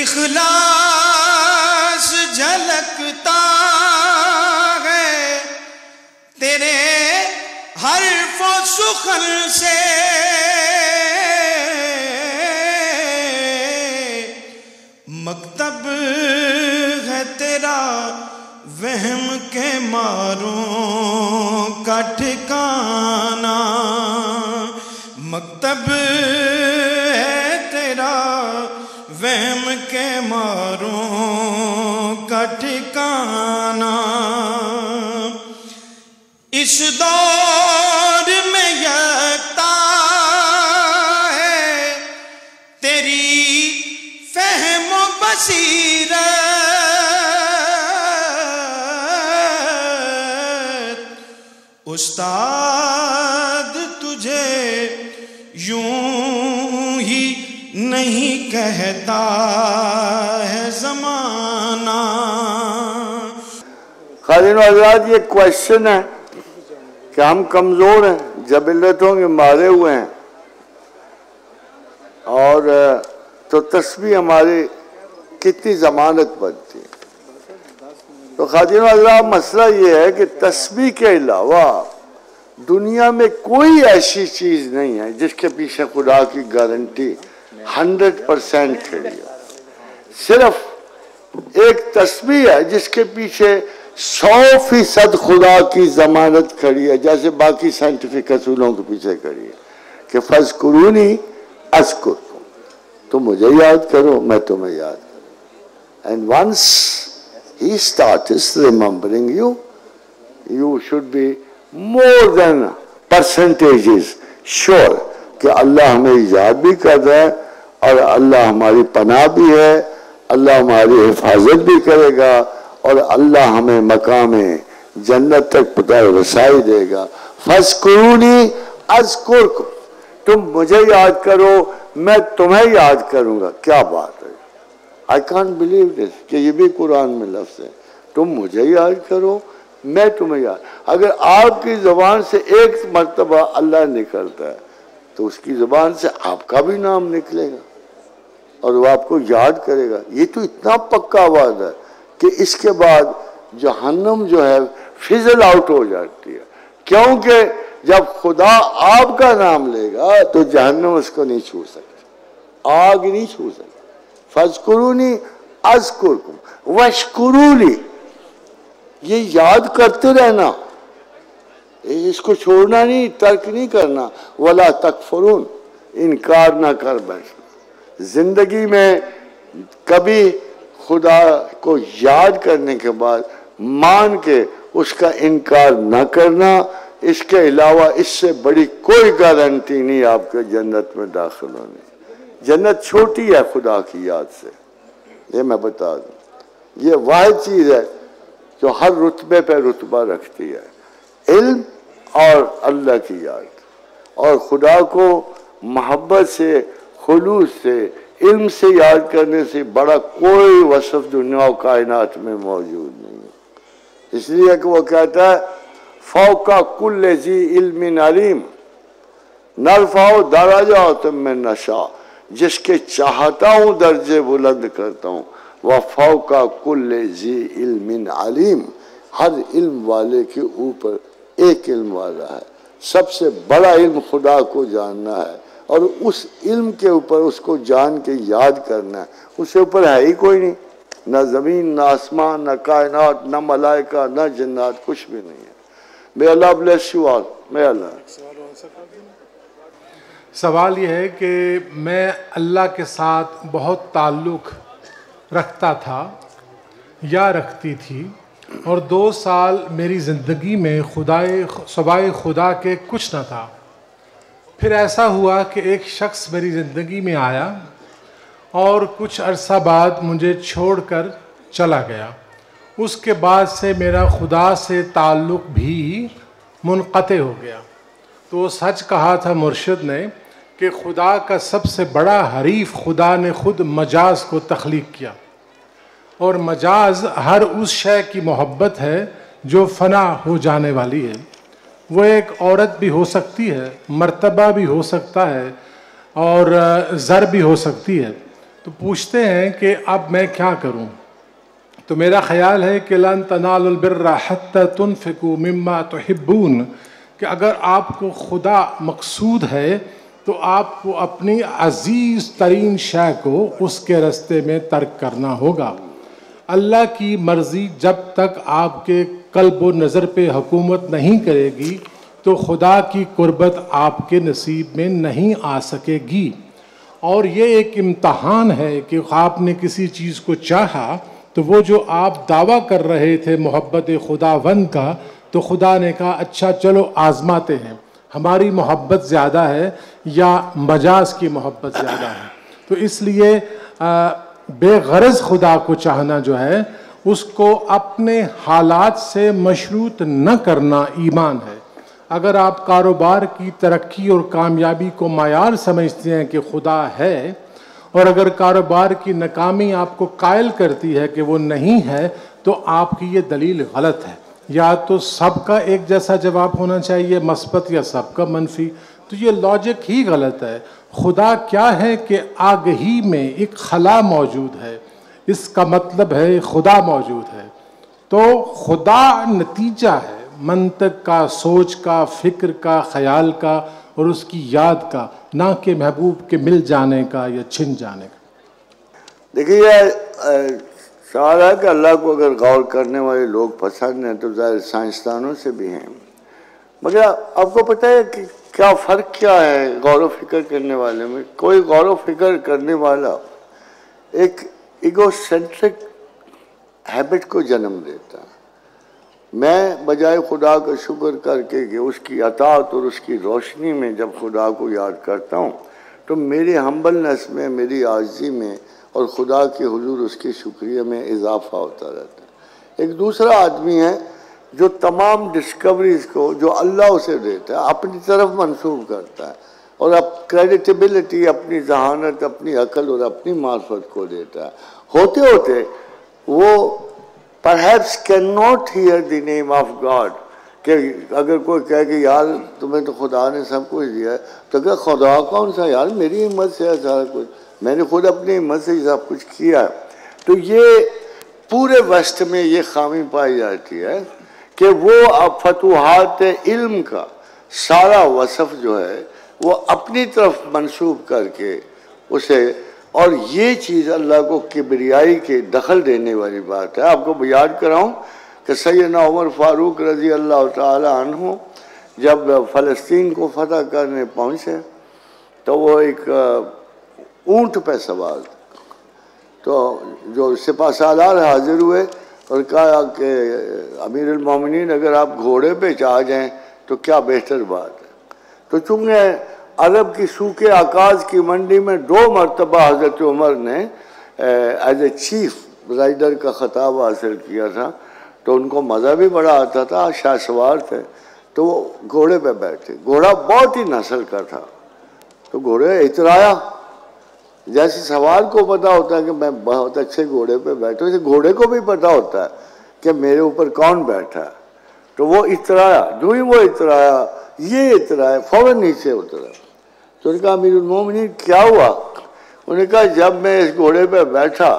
اخلاص جھلکتا ہے تیرے حرف و سخن سے، مکتب ہے تیرا وہم کے ماروں کا ٹھکانہ، مکتب ہے تیرا وہم کے ماروں کا ٹھکانہ۔ اس دور میں یکتا ہے تیری فہم و بصیرت، استاد تجھے یوں ہی نہیں کہتا ہے زمانہ۔ خادم حضرات، یہ کویشچن ہے کہ ہم کمزور ہیں، جبلتوں کے مارے ہوئے ہیں، اور تو تسبیح ہماری کتنی ضمانت بنتی ہے؟ تو خادم حضرات، مسئلہ یہ ہے کہ تسبیح کے علاوہ دنیا میں کوئی ایسی چیز نہیں ہے جس کے پیچھے خدا کی گارنٹی 100% کھڑی ہے۔ صرف ایک تسبیح ہے جس کے پیچھے 100% خدا کی ضمانت کھڑی ہے، جیسے باقی سائنٹیفک اصولوں کے پیچھے کھڑی ہے کہ فَاذْكُرُونِي أَذْكُرْكُمْ، تم مجھے یاد کرو میں تمہیں یاد کروں۔ And once he starts remembering you, you should be more than percentages sure کہ اللہ ہمیں یاد بھی کر رہا ہے، اور اللہ ہماری پناہ بھی ہے، اللہ ہماری حفاظت بھی کرے گا، اور اللہ ہمیں مقام جنت تک پتہ رسائی دے گا۔ فَاذْكُرُونِي أَذْكُرْكُمْ، تم مجھے یاد کرو میں تمہیں یاد کروں گا۔ کیا بات ہے! I can't believe this کہ یہ بھی قرآن میں لفظ ہے، تم مجھے یاد کرو میں تمہیں یاد۔ اگر آپ کی زبان سے ایک مرتبہ اللہ نکلتا ہے تو اس کی زبان سے آپ کا بھی نام نکلے گا اور وہ آپ کو یاد کرے گا۔ یہ تو اتنا پکا وعدہ ہے کہ اس کے بعد جہنم جو ہے فضل آؤٹ ہو جاتی ہے، کیونکہ جب خدا آپ کا نام لے گا تو جہنم اس کو نہیں چھو سکتی، آگ نہیں چھو سکتی۔ فَاذْكُرُونِي أَذْكُرْكُمْ وَاشْكُرُوا لِي، یہ یاد کرتے رہنا، اس کو چھوڑنا نہیں، ترک نہیں کرنا۔ وَلَا تَكْفُرُونَ، انکار نہ کر بیٹھنا۔ زندگی میں کبھی خدا کو یاد کرنے کے بعد مان کے اس کا انکار نہ کرنا، اس کے علاوہ اس سے بڑی کوئی گارنٹی نہیں آپ کے جنت میں داخل ہونے۔ جنت چھوٹی ہے خدا کی یاد سے، یہ میں بتا دوں۔ یہ واحد چیز ہے جو ہر رتبے پہ رتبہ رکھتی ہے، علم اور اللہ کی یاد، اور خدا کو محبت سے، خلوص سے، علم سے یاد کرنے سے بڑا کوئی وصف دنیا و کائنات میں موجود نہیں ہے۔ اس لیے کہ وہ کہتا ہے فوق کل ذی علم علیم نرفع درجات من نشاء، جس کے چاہتا ہوں درجے بلند کرتا ہوں۔ وفوق کل ذی علم علیم، ہر علم والے کے اوپر ایک علم والا ہے۔ سب سے بڑا علم خدا کو جاننا ہے، اور اس علم کے اوپر اس کو جان کے یاد کرنا ہے۔ اس سے اوپر ہے ہی کوئی نہیں، نہ زمین، نہ آسمان، نہ کائنات، نہ ملائکہ، نہ جنات، کچھ بھی نہیں ہے۔ May Allah bless you all. May Allah. سوال یہ ہے کہ میں اللہ کے ساتھ بہت تعلق رکھتا تھا یا رکھتی تھی، اور 2 سال میری زندگی میں سوائے خدا کے کچھ نہ تھا۔ پھر ایسا ہوا کہ ایک شخص میری زندگی میں آیا اور کچھ عرصہ بعد مجھے چھوڑ کر چلا گیا۔ اس کے بعد سے میرا خدا سے تعلق بھی منقطع ہو گیا۔ تو سچ کہا تھا مرشد نے کہ خدا کا سب سے بڑا حریف خدا نے خود مجاز کو تخلیق کیا، اور مجاز ہر اس شے کی محبت ہے جو فنا ہو جانے والی ہے۔ وہ ایک عورت بھی ہو سکتی ہے، مرتبہ بھی ہو سکتا ہے، اور زر بھی ہو سکتی ہے۔ تو پوچھتے ہیں کہ اب میں کیا کروں؟ تو میرا خیال ہے کہ لن تنالوا البر حتی تنفقوا مما تحبون، کہ اگر آپ کو خدا مقصود ہے تو آپ کو اپنی عزیز ترین شے کو اس کے راستے میں ترک کرنا ہوگا۔ اللہ کی مرضی جب تک آپ کے قلب و نظر پہ حکومت نہیں کرے گی تو خدا کی قربت آپ کے نصیب میں نہیں آ سکے گی۔ اور یہ ایک امتحان ہے کہ آپ نے کسی چیز کو چاہا تو وہ جو آپ دعویٰ کر رہے تھے محبت خداوند کا، تو خدا نے کہا اچھا چلو آزماتے ہیں، ہماری محبت زیادہ ہے یا مجاز کی محبت زیادہ ہے۔ تو اس لیے بے غرض خدا کو چاہنا جو ہے اس کو اپنے حالات سے مشروط نہ کرنا ایمان ہے۔ اگر آپ کاروبار کی ترقی اور کامیابی کو معیار سمجھتے ہیں کہ خدا ہے، اور اگر کاروبار کی ناکامی آپ کو قائل کرتی ہے کہ وہ نہیں ہے، تو آپ کی یہ دلیل غلط ہے۔ یا تو سب کا ایک جیسا جواب ہونا چاہیے مثبت، یا سب کا منفی، تو یہ لاجک ہی غلط ہے۔ خدا کیا ہے کہ آگہی میں ایک خلا موجود ہے، اس کا مطلب ہے خدا موجود ہے۔ تو خدا نتیجہ ہے منطق کا، سوچ کا، فکر کا، خیال کا اور اس کی یاد کا، نہ کہ محبوب کے مل جانے کا یا چھن جانے کا۔ دیکھیے یہ سوال ہے کہ اللہ کو اگر غور کرنے والے لوگ پسند ہیں تو ظاہر سائنسدانوں سے بھی ہیں، مگر آپ کو پتہ ہے کہ کیا فرق کیا ہے غور و فکر کرنے والے میں؟ کوئی غور و فکر کرنے والا ایک ایگو سینٹرک ہیبٹ کو جنم دیتا ہے۔ میں بجائے خدا کا شکر کر کے کہ اس کی اطاعت اور اس کی روشنی میں جب خدا کو یاد کرتا ہوں تو میری ہمبلنس میں، میری عاجزی میں اور خدا کے حضور اس کے شکریہ میں اضافہ ہوتا رہتا ہے۔ ایک دوسرا آدمی ہے جو تمام ڈسکوریز کو جو اللہ اسے دیتا ہے اپنی طرف منسوب کرتا ہے، اور اب کریڈیٹیبلٹی اپنی ذہانت، اپنی عقل اور اپنی معرفت کو دیتا ہے۔ ہوتے ہوتے وہ perhaps cannot hear the name of God، کہ اگر کوئی کہے کہ یار تمہیں تو خدا نے سب کچھ دیا ہے، تو کہ خدا کون سا یار، میری ہمت سے ہے سارا کچھ، میں نے خود اپنی ہمت سے سب کچھ کیا ہے۔ تو یہ پورے ویسٹ میں یہ خامی پائی جاتی ہے کہ وہ فتوحات علم کا سارا وصف جو ہے وہ اپنی طرف منسوب کر کے اسے، اور یہ چیز اللہ کو کبریائی کے دخل دینے والی بات ہے۔ آپ کو یاد کراؤں کہ سیدنا عمر فاروق رضی اللہ تعالی عنہ جب فلسطین کو فتح کرنے پہنچے تو وہ ایک اونٹ پہ سوار تھے، تو جو سپہ سالار حاضر ہوئے اور کہا کہ امیر المومنین اگر آپ گھوڑے پہ چاہ جائیں تو کیا بہتر بات ہے۔ تو چونکہ عرب کی سوکھے آکاز کی منڈی میں 2 مرتبہ حضرت عمر نے ایز اے چیف رائڈر کا خطاب حاصل کیا تھا، تو ان کو مزہ بھی بڑا آتا تھا، شاہ سوار تھے، تو وہ گھوڑے پہ بیٹھے۔ گھوڑا بہت ہی نسل کا تھا، تو گھوڑے اترایا، جیسے سوار کو پتا ہوتا ہے کہ میں بہت اچھے گھوڑے پہ بیٹھا، اسے گھوڑے کو بھی پتا ہوتا ہے کہ میرے اوپر کون بیٹھا ہے۔ تو وہ اترایا، جو ہی وہ اترایا، یہ اترایا، فوراً نیچے اترا۔ تو انہوں نے کہا امیر المومنین کیا ہوا؟ انہوں نے کہا جب میں اس گھوڑے پہ بیٹھا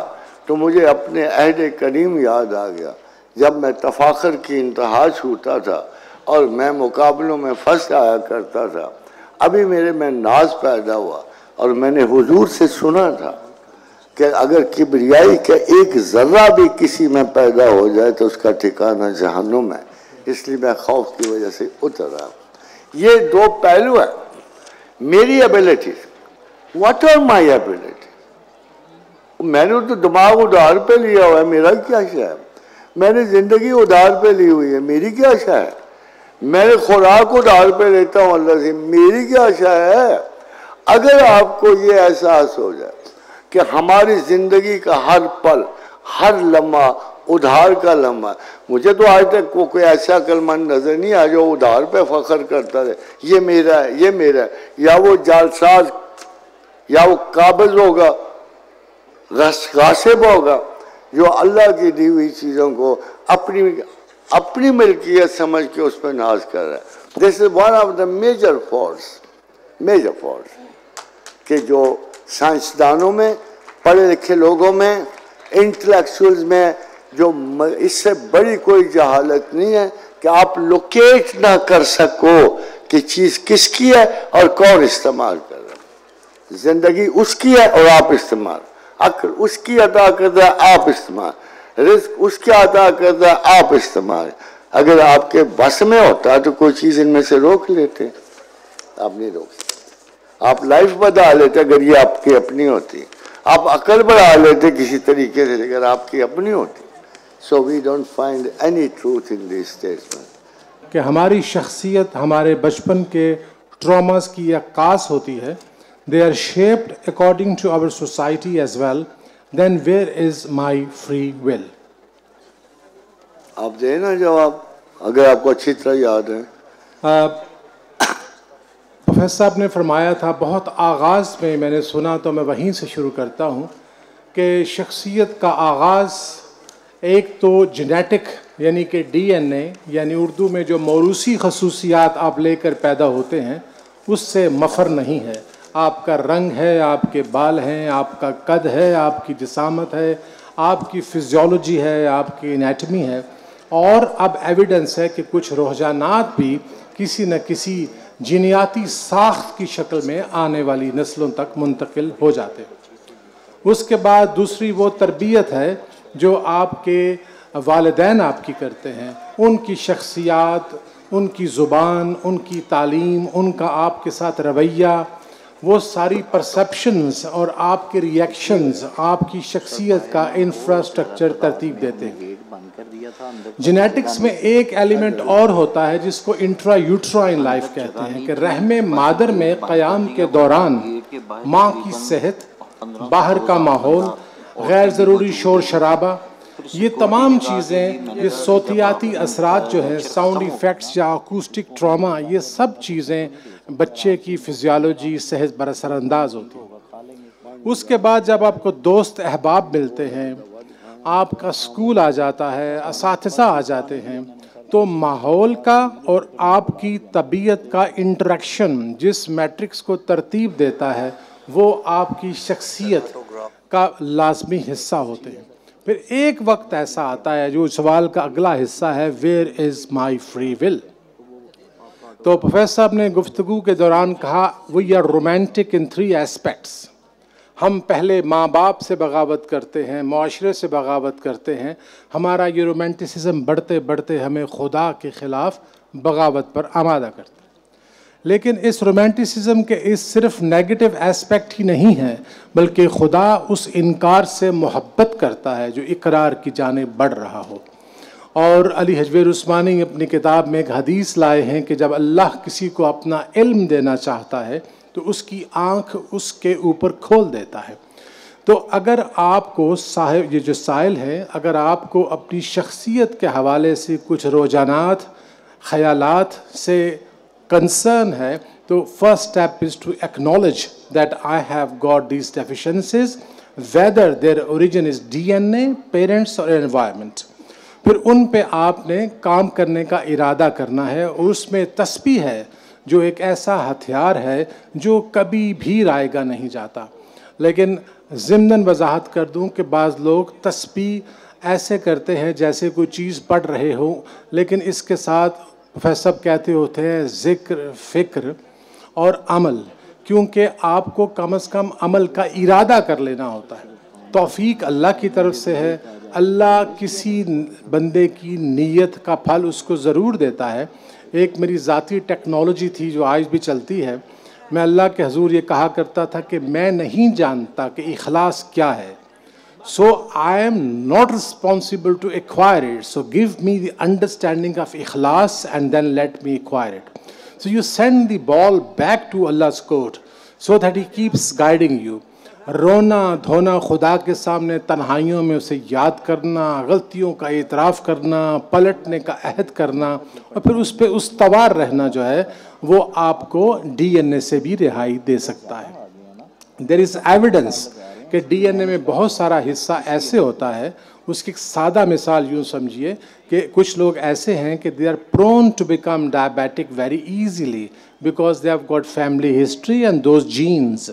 تو مجھے اپنے عہد قدیم یاد آ گیا، جب میں تفاخر کی انتہا چھوتا تھا اور میں مقابلوں میں فرسٹ آیا کرتا تھا۔ ابھی میرے میں ناز پیدا ہوا اور میں نے حضور سے سنا تھا کہ اگر کبریائی کا ایک ذرہ بھی کسی میں پیدا ہو جائے تو اس کا ٹھکانہ جہنم ہے، اس لیے میں خوف کی وجہ سے اتر رہا۔ یہ 2 پہلو ہیں۔ میری ability, what are my ability? میں نے تو دماغ ادھار پہ لیا ہوا ہے، میرا کیا شے ہے؟ میں نے زندگی ادھار پہ لی ہوئی ہے، میری کیا شے ہے؟ میں نے خوراک ادھار پہ لیتا ہوں اللہ سے، میری کیا شے ہے؟ اگر آپ کو یہ احساس ہو جائے کہ ہماری زندگی کا ہر پل، ہر لمحہ ادھار کا لمحہ، مجھے تو آج تک کوئی ایسا عقلمند نظر نہیں آیا جو ادھار پہ فخر کرتا رہے، یہ میرا ہے، یہ میرا ہے۔ یا وہ جالساز، یا وہ قابض ہوگا، غاصب ہوگا جو اللہ کی دی ہوئی چیزوں کو اپنی ملکیت سمجھ کے اس پہ ناز کر رہا ہے۔ This is one of the major faults کہ جو سائنسدانوں میں پڑھے لکھے لوگوں میں، انٹلیکچوئلز میں، جو اس سے بڑی کوئی جہالت نہیں ہے کہ آپ لوکیٹ نہ کر سکو کہ چیز کس کی ہے اور کون استعمال کر رہا ہے۔ زندگی اس کی ہے اور آپ استعمال، عقل اس کی عطا کردہ ہے آپ استعمال، رزق اس کی عطا کردہ ہے آپ استعمال۔ اگر آپ کے بس میں ہوتا تو کوئی چیز ان میں سے روک لیتے، آپ نہیں روک سکتے۔ آپ لائف بڑھا لیتے اگر یہ آپ کی اپنی ہوتی، آپ عقل بڑھا لیتے کسی طریقے سے اگر آپ کی اپنی ہوتی۔ So we don't find any truth in these statements. کہ ہماری شخصیت ہمارے بچپن کے ٹراماز کی عکاس ہوتی ہے. They are shaped according to our society as well. Then where is my free will? آپ دیں نا جواب اگر آپ کو اچھی طرح یاد ہے. پروفیسر صاحب نے فرمایا تھا بہت آغاز میں نے سنا تو میں وہیں سے شروع کرتا ہوں کہ شخصیت کا آغاز ایک تو جینیٹک یعنی کہ ڈی این اے یعنی اردو میں جو موروثی خصوصیات آپ لے کر پیدا ہوتے ہیں اس سے مفر نہیں ہے. آپ کا رنگ ہے، آپ کے بال ہیں، آپ کا قد ہے، آپ کی جسامت ہے، آپ کی فزیولوجی ہے، آپ کی انیٹمی ہے. اور اب ایویڈنس ہے کہ کچھ رجحانات بھی کسی نہ کسی جینیاتی ساخت کی شکل میں آنے والی نسلوں تک منتقل ہو جاتے ہیں. اس کے بعد دوسری وہ تربیت ہے جو آپ کے والدین آپ کی کرتے ہیں، ان کی شخصیات، ان کی زبان، ان کی تعلیم، ان کا آپ کے ساتھ رویہ، وہ ساری پرسیپشنز اور آپ کے ریئیکشنز آپ کی شخصیت کا انفراسٹرکچر ترتیب دیتے ہیں. جینیٹکس میں ایک ایلیمنٹ اور ہوتا ہے جس کو انٹرا یوٹرائن لائف کہتے ہیں کہ رحم مادر میں قیام کے دوران ماں کی صحت، باہر کا ماحول، غیر ضروری شور شرابہ، یہ تمام چیزیں، یہ صوتیاتی اثرات جو ہیں، ساؤنڈ ایفیکٹس یا اکوسٹک ٹراما، یہ سب چیزیں بچے کی فزیالوجی صحت پر اثر انداز ہوتی ہیں. اس کے بعد جب آپ کو دوست احباب ملتے ہیں، آپ کا اسکول آ جاتا ہے، اساتذہ آ جاتے ہیں، تو ماحول کا اور آپ کی طبیعت کا انٹریکشن جس میٹرکس کو ترتیب دیتا ہے وہ آپ کی شخصیت کا لازمی حصہ ہوتے ہیں. پھر ایک وقت ایسا آتا ہے جو سوال کا اگلا حصہ ہے where is my free will. تو پروفیسر صاحب نے گفتگو کے دوران کہا we are romantic in 3 aspects. ہم پہلے ماں باپ سے بغاوت کرتے ہیں، معاشرے سے بغاوت کرتے ہیں، ہمارا یہ رومانٹسزم بڑھتے بڑھتے ہمیں خدا کے خلاف بغاوت پر آمادہ کرتا ہے. لیکن اس رومانٹسزم کے اس صرف نیگیٹو ایسپیکٹ ہی نہیں ہے بلکہ خدا اس انکار سے محبت کرتا ہے جو اقرار کی جانب بڑھ رہا ہو. اور علی حجویر عثمانی اپنی کتاب میں ایک حدیث لائے ہیں کہ جب اللہ کسی کو اپنا علم دینا چاہتا ہے تو اس کی آنکھ اس کے اوپر کھول دیتا ہے. تو اگر آپ کو صاحب یہ جو سائل ہے، اگر آپ کو اپنی شخصیت کے حوالے سے کچھ رجحانات، خیالات سے کنسرن ہے تو first step is to acknowledge that I have got these deficiencies whether their origin is D N A, parents اور انوائرمنٹ. پھر ان پہ آپ نے کام کرنے کا ارادہ کرنا ہے اور اس میں تسبیح ہے جو ایک ایسا ہتھیار ہے جو کبھی بھی رائے گا نہیں جاتا. لیکن ضمناً وضاحت کر دوں کہ بعض لوگ تسبیح ایسے کرتے ہیں جیسے کوئی چیز پڑھ رہے ہوں، لیکن اس کے ساتھ پروفیسر کہتے ہوتے ہیں ذکر، فکر اور عمل، کیونکہ آپ کو کم از کم عمل کا ارادہ کر لینا ہوتا ہے. توفیق اللہ کی طرف سے ہے. اللہ کسی بندے کی نیت کا پھل اس کو ضرور دیتا ہے. ایک میری ذاتی ٹیکنالوجی تھی جو آج بھی چلتی ہے. میں اللہ کے حضور یہ کہا کرتا تھا کہ میں نہیں جانتا کہ اخلاص کیا ہے. So I am not responsible to acquire it. So give me the understanding of ikhlas and then let me acquire it. So you send the ball back to Allah's court so that He keeps guiding you. رونا دھونا خدا کے سامنے تنہائیوں میں اسے یاد کرنا، غلطیوں کا اعتراف کرنا، پلٹنے کا عہد کرنا اور پھر اس پہ استوار رہنا جو ہے وہ آپ کو ڈی این اے سے بھی رہائی دے سکتا ہے. There is evidence کہ ڈی این اے میں بہت سارا حصہ ایسے ہوتا ہے. اس کی ایک سادہ مثال یوں سمجھیے کہ کچھ لوگ ایسے ہیں کہ they are prone to become diabetic very easily because they have got family history and those genes.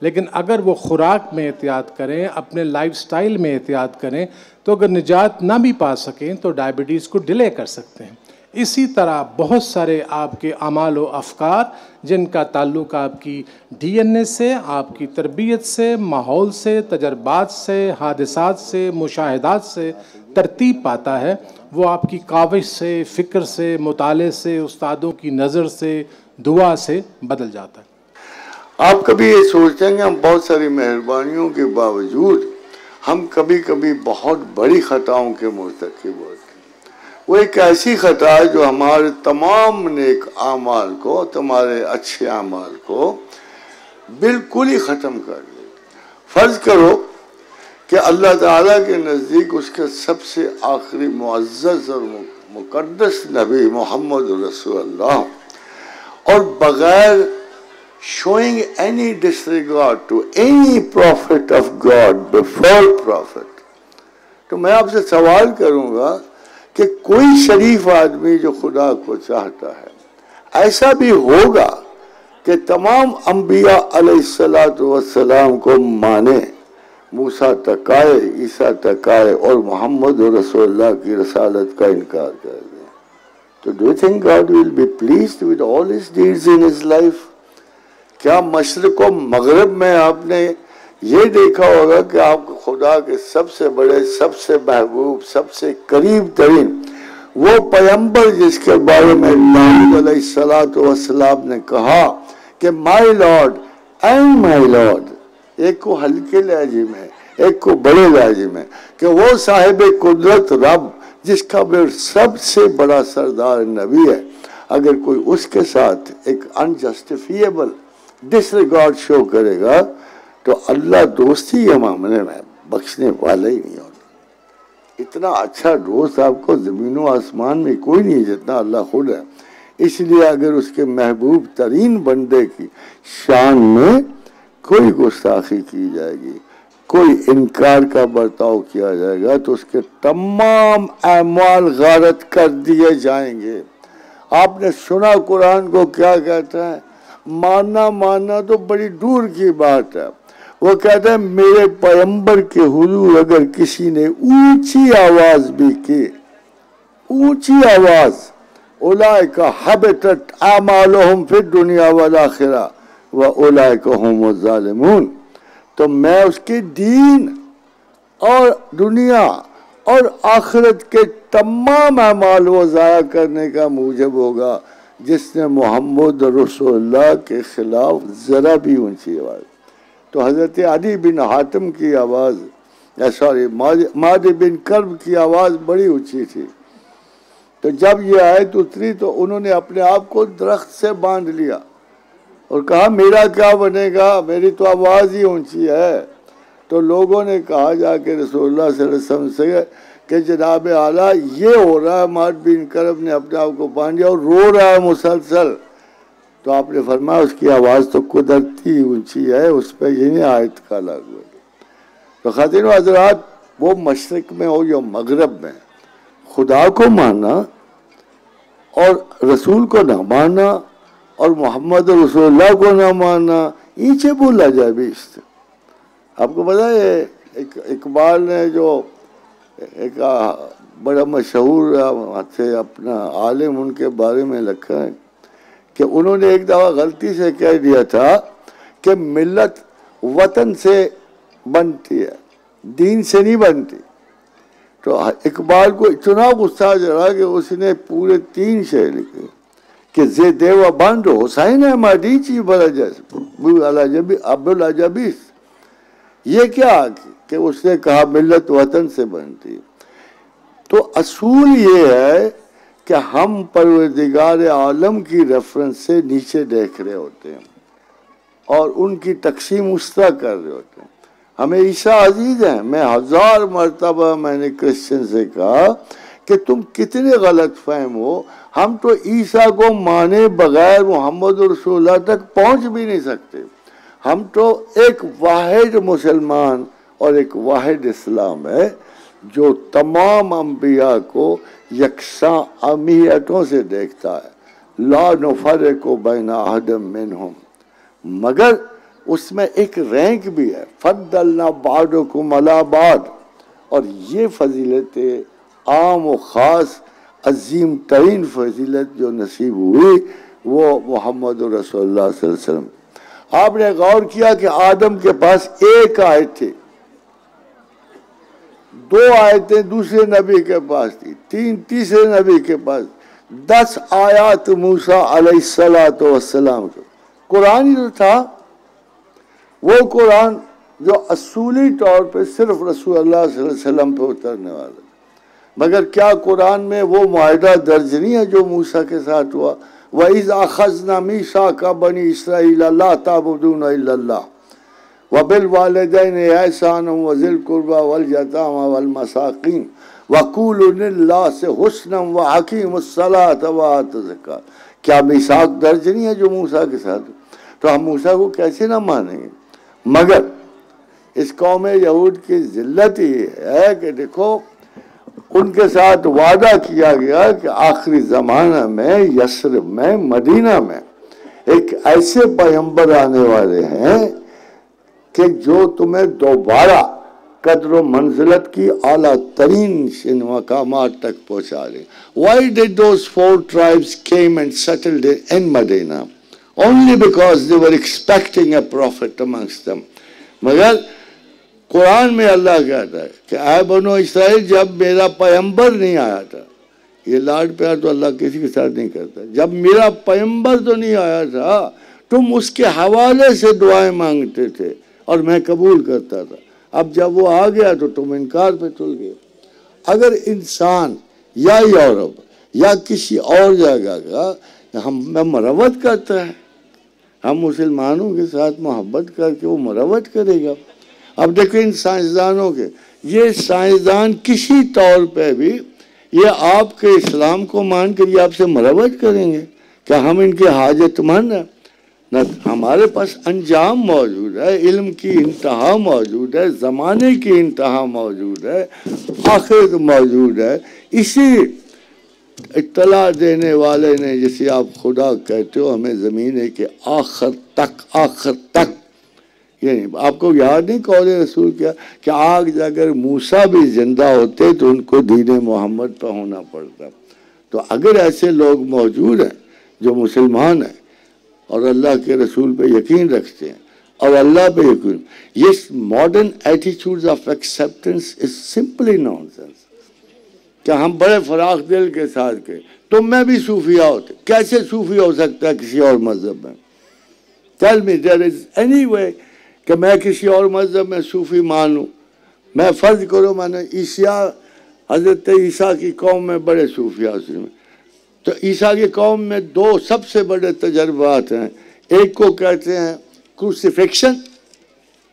لیکن اگر وہ خوراک میں احتیاط کریں، اپنے لائف سٹائل میں احتیاط کریں، تو اگر نجات نہ بھی پا سکیں تو ڈائبٹیز کو ڈیلے کر سکتے ہیں۔ اسی طرح بہت سارے آپ کے اعمال و افکار جن کا تعلق آپ کی ڈی این اے سے، آپ کی تربیت سے، ماحول سے، تجربات سے، حادثات سے، مشاہدات سے ترتیب پاتا ہے، وہ آپ کی کاوش سے، فکر سے، مطالعے سے، استادوں کی نظر سے، دعا سے بدل جاتا ہے۔ آپ کبھی یہ سوچتے ہیں کہ ہم بہت ساری مہربانیوں کے باوجود ہم کبھی کبھی بہت بڑی خطاؤں کے مرتکب ہوتے ہیں۔ وہ ایک ایسی خطا ہے جو ہمارے تمام نیک اعمال کو، تمہارے اچھے اعمال کو بالکل ہی ختم کر دے۔ فرض کرو کہ اللہ تعالیٰ کے نزدیک اس کے سب سے آخری معزز اور مقدس نبی محمد رسول اللہ، اور بغیر showing any disregard to any prophet of God before prophet، تو میں آپ سے سوال کروں گا کہ کوئی شریف آدمی جو خدا کو چاہتا ہے ایسا بھی ہوگا کہ تمام انبیاء علیہ السلام کو مانے، موسیٰ تک آئے، عیسیٰ تک آئے، اور محمد رسول اللہ کی رسالت کا انکار کر دیں؟ تو do you think God will be pleased with all his deeds in his life؟ کیا مشرق و مغرب میں آپ نے یہ دیکھا ہوگا کہ آپ خدا کے سب سے بڑے، سب سے محبوب، سب سے قریب ترین وہ پیغمبر جس کے بارے میں داؤد علیہ السلام نے کہا کہ مائی لارڈ اینڈ مائی لارڈ، ایک کو ہلکے لہجے میں، ایک کو بڑے لہجے میں، کہ وہ صاحب قدرت رب جس کا سب سے بڑا سردار نبی ہے، اگر کوئی اس کے ساتھ ایک انجسٹیفیبل ڈس ریگارڈ شو کرے گا تو اللہ دوستی کے معاملے میں بخشنے والا ہی نہیں ہوتا۔ اتنا اچھا دوست آپ کو زمین و آسمان میں کوئی نہیں جتنا اللہ خود ہے۔ اس لیے اگر اس کے محبوب ترین بندے کی شان میں کوئی گستاخی کی جائے گی، کوئی انکار کا برتاؤ کیا جائے گا، تو اس کے تمام اعمال غارت کر دیے جائیں گے۔ آپ نے سنا قرآن کو کیا کہتا ہے؟ ماننا تو بڑی دور کی بات ہے۔ وہ کہتا ہے میرے پیغمبر کے حضور اگر کسی نے اونچی آواز بھی کی، اونچی آواز، اولئک حبطت اعمالہم فی الدنیا والآخرہ واولئک هم الظالمون، تو میں اس کے دین اور دنیا اور آخرت کے تمام اعمال وہ ضائع کرنے کا موجب ہوگا جس نے محمد رسول اللہ کے خلاف ذرا بھی اونچی آواز۔ تو حضرت عدی بن حاتم کی آواز، معد بن کرب کی آواز بڑی اونچی تھی، تو جب یہ آیت اتری تو انہوں نے اپنے آپ کو درخت سے باندھ لیا اور کہا میرا کیا بنے گا، میری تو آواز ہی اونچی ہے۔ تو لوگوں نے کہا جا کے رسول اللہ صلی اللہ علیہ وسلم سے کہ جناب اعلیٰ یہ ہو رہا ہے، معد بن کرب نے اپنے آپ کو باندھ لیا اور رو رہا ہے مسلسل۔ تو آپ نے فرمایا اس کی آواز تو قدرتی اونچی ہے، اس پہ یہ نہیں آیت کا لاگو ہے۔ تو خواتین و حضرات، وہ مشرق میں ہو یا مغرب میں، خدا کو ماننا اور رسول کو نہ ماننا اور محمد رسول اللہ کو نہ ماننا، اینچے بولا جائے بھی اس سے۔ آپ کو پتا ہے اقبال نے جو ایک بڑا مشہور تھے اپنا عالم، ان کے بارے میں لکھا ہے کہ انہوں نے ایک دفعہ غلطی سے کہہ دیا تھا کہ ملت وطن سے بنتی ہے، دین سے نہیں بنتی۔ تو اقبال کو اتنا غصہ چڑھا کہ اس نے پورے 3 شعر لکھے کہ زے دیو بند حسین احمدی چی ابوالعجبیس۔ یہ کیا کہ اس نے کہا ملت وطن سے بنتی۔ تو اصول یہ ہے کہ ہم پروردگار عالم کی ریفرنس سے نیچے دیکھ رہے ہوتے ہیں اور ان کی تقسیم اس طرح کر رہے ہوتے ہیں۔ ہمیں عیسیٰ عزیز ہیں۔ میں 1000 مرتبہ میں نے کرسچن سے کہا کہ تم کتنے غلط فہم ہو، ہم تو عیسیٰ کو مانے بغیر محمد رسول اللہ تک پہنچ بھی نہیں سکتے۔ ہم تو ایک واحد مسلمان اور ایک واحد اسلام ہے جو تمام انبیاء کو یکساں اہمیتوں سے دیکھتا ہے، لا نفرق بین احد منہم، مگر اس میں ایک رینک بھی ہے، فضلنا بعضکم علی بعض، اور یہ فضیلت عام و خاص عظیم ترین فضیلت جو نصیب ہوئی وہ محمد رسول اللہ صلی اللہ علیہ وسلم۔ آپ نے غور کیا کہ آدم کے پاس ایک آیت تھی، 2 آیتیں دوسرے نبی کے پاس تھی، 3 تیسرے نبی کے پاس، 10 آیات موسیٰ علیہ السلام کے۔ قرآن ہی تو تھا، وہ قرآن جو اصولی طور پہ صرف رسول اللہ صلی اللہ علیہ وسلم پہ اترنے والا، مگر کیا قرآن میں وہ معاہدہ درج نہیں ہے جو موسیٰ کے ساتھ ہوا؟ وَإِذْ أَخَذْنَا مِيثَاقَ بَنِي إِسْرَائِيلَ لَا تَعْبُدُونَ إِلَّا اللَّهَ وَبِالْوَالِدَيْنِ إِحْسَانًا وَذِي الْقُرْبَى وَالْيَتَامَى وَالْمَسَاكِينِ وَقُولُوا لِلنَّاسِ حُسْنًا وَأَقِيمُوا الصَّلَاةَ وَآتُوا الزَّكَاةَ۔ کیا میثاق درج نہیں ہے جو موسیٰ کے ساتھ؟ تو ہم موسیٰ کو کیسے نہ مانیں گے؟ مگر اس قوم یہود کی ذلت یہ ہے کہ دیکھو ان کے ساتھ وعدہ کیا گیا کہ آخری زمانہ میں یثرب میں، مدینہ میں ایک ایسے پیغمبر آنے والے ہیں کہ جو تمہیں دوبارہ قدر و منزلت کی اعلیٰ ترین مقامات تک پہنچا دیں۔ Why did those 4 tribes came and settled in Medina? Only because they were expecting a prophet amongst them. مگر قرآن میں اللہ کہتا ہے کہ اے بنو اسرائیل، جب میرا پیغمبر نہیں آیا تھا، یہ لاڈ پیار تو اللہ کسی کے ساتھ نہیں کرتا، جب میرا پیغمبر تو نہیں آیا تھا تم اس کے حوالے سے دعائیں مانگتے تھے اور میں قبول کرتا تھا، اب جب وہ آ گیا تو تم انکار پہ تل گئے۔ اگر انسان یا یورپ یا کسی اور جگہ کا ہم مروت کرتا ہے، ہم مسلمانوں کے ساتھ محبت کر کے وہ مروت کرے گا۔ اب دیکھیں ان سائنسدانوں کے، یہ سائنسدان کسی طور پہ بھی یہ آپ کے اسلام کو مان کر یہ آپ سے مروت کریں گے؟ کیا ہم ان کے حاجت مند ہیں؟ نہ، ہمارے پاس انجام موجود ہے، علم کی انتہا موجود ہے، زمانے کی انتہا موجود ہے، آخرت موجود ہے۔ اسی اطلاع دینے والے نے، جسے آپ خدا کہتے ہو، ہمیں زمین کے آخر تک یعنی آپ کو یاد نہیں قول رسول کیا کہ آج اگر موسیٰ بھی زندہ ہوتے تو ان کو دین محمد پہ ہونا پڑتا۔ تو اگر ایسے لوگ موجود ہیں جو مسلمان ہیں اور اللہ کے رسول پہ یقین رکھتے ہیں اور اللہ پہ یقین، یہ modern attitudes of acceptance is simply naan sense. کیا ہم بڑے فراخ دل کے ساتھ کہ تم میں بھی صوفیہ ہوتے؟ کیسے صوفی ہو سکتا ہے کسی اور مذہب میں؟ Tell me there is any way کہ میں کسی اور مذہب میں صوفی مانوں؟ میں فرض کرو میں نے عیسیٰ، حضرت عیسیٰ کی قوم میں بڑے صوفیہ میں، تو عیسیٰ کی قوم میں 2 سب سے بڑے تجربات ہیں، ایک کو کہتے ہیں کروسیفکشن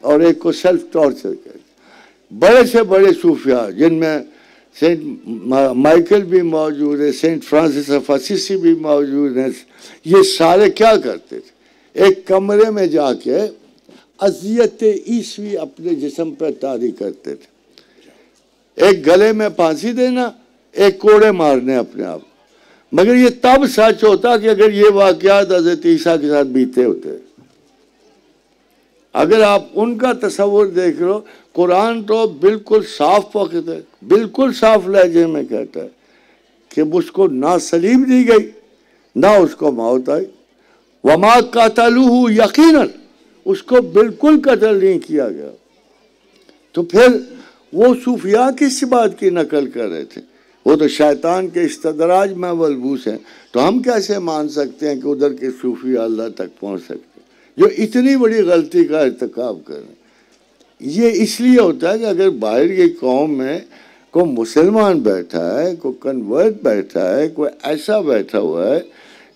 اور ایک کو سیلف ٹارچر کہتے ہیں۔ بڑے سے بڑے صوفیہ جن میں سینٹ مائیکل بھی موجود ہے، سینٹ فرانسس آف اسیسی بھی موجود ہیں، یہ سارے کیا کرتے تھے؟ ایک کمرے میں جا کے اذیت عیسوی اپنے جسم پہ طاری کرتے تھے، ایک گلے میں پھانسی دینا، ایک کوڑے مارنے اپنے آپ۔ مگر یہ تب سچ ہوتا کہ اگر یہ واقعات حضرت عیسیٰ کے ساتھ بیتے ہوتے۔ اگر آپ ان کا تصور دیکھ لو، قرآن تو بالکل صاف وقت ہے، بالکل صاف لہجے میں کہتا ہے کہ اس کو نہ سلیب دی گئی نہ اس کو موت آئی۔ وما قتلوہ یقیناً، اس کو بالکل قتل نہیں کیا گیا۔ تو پھر وہ صوفیاء کس بات کی نقل کر رہے تھے؟ وہ تو شیطان کے استدراج میں ملبوس ہیں۔ تو ہم کیسے مان سکتے ہیں کہ ادھر کے صوفیاء اللہ تک پہنچ سکتے ہیں جو اتنی بڑی غلطی کا ارتکاب کریں؟ یہ اس لیے ہوتا ہے کہ اگر باہر کی قوم میں کوئی مسلمان بیٹھا ہے، کوئی کنورٹ بیٹھا ہے، کوئی ایسا بیٹھا ہوا ہے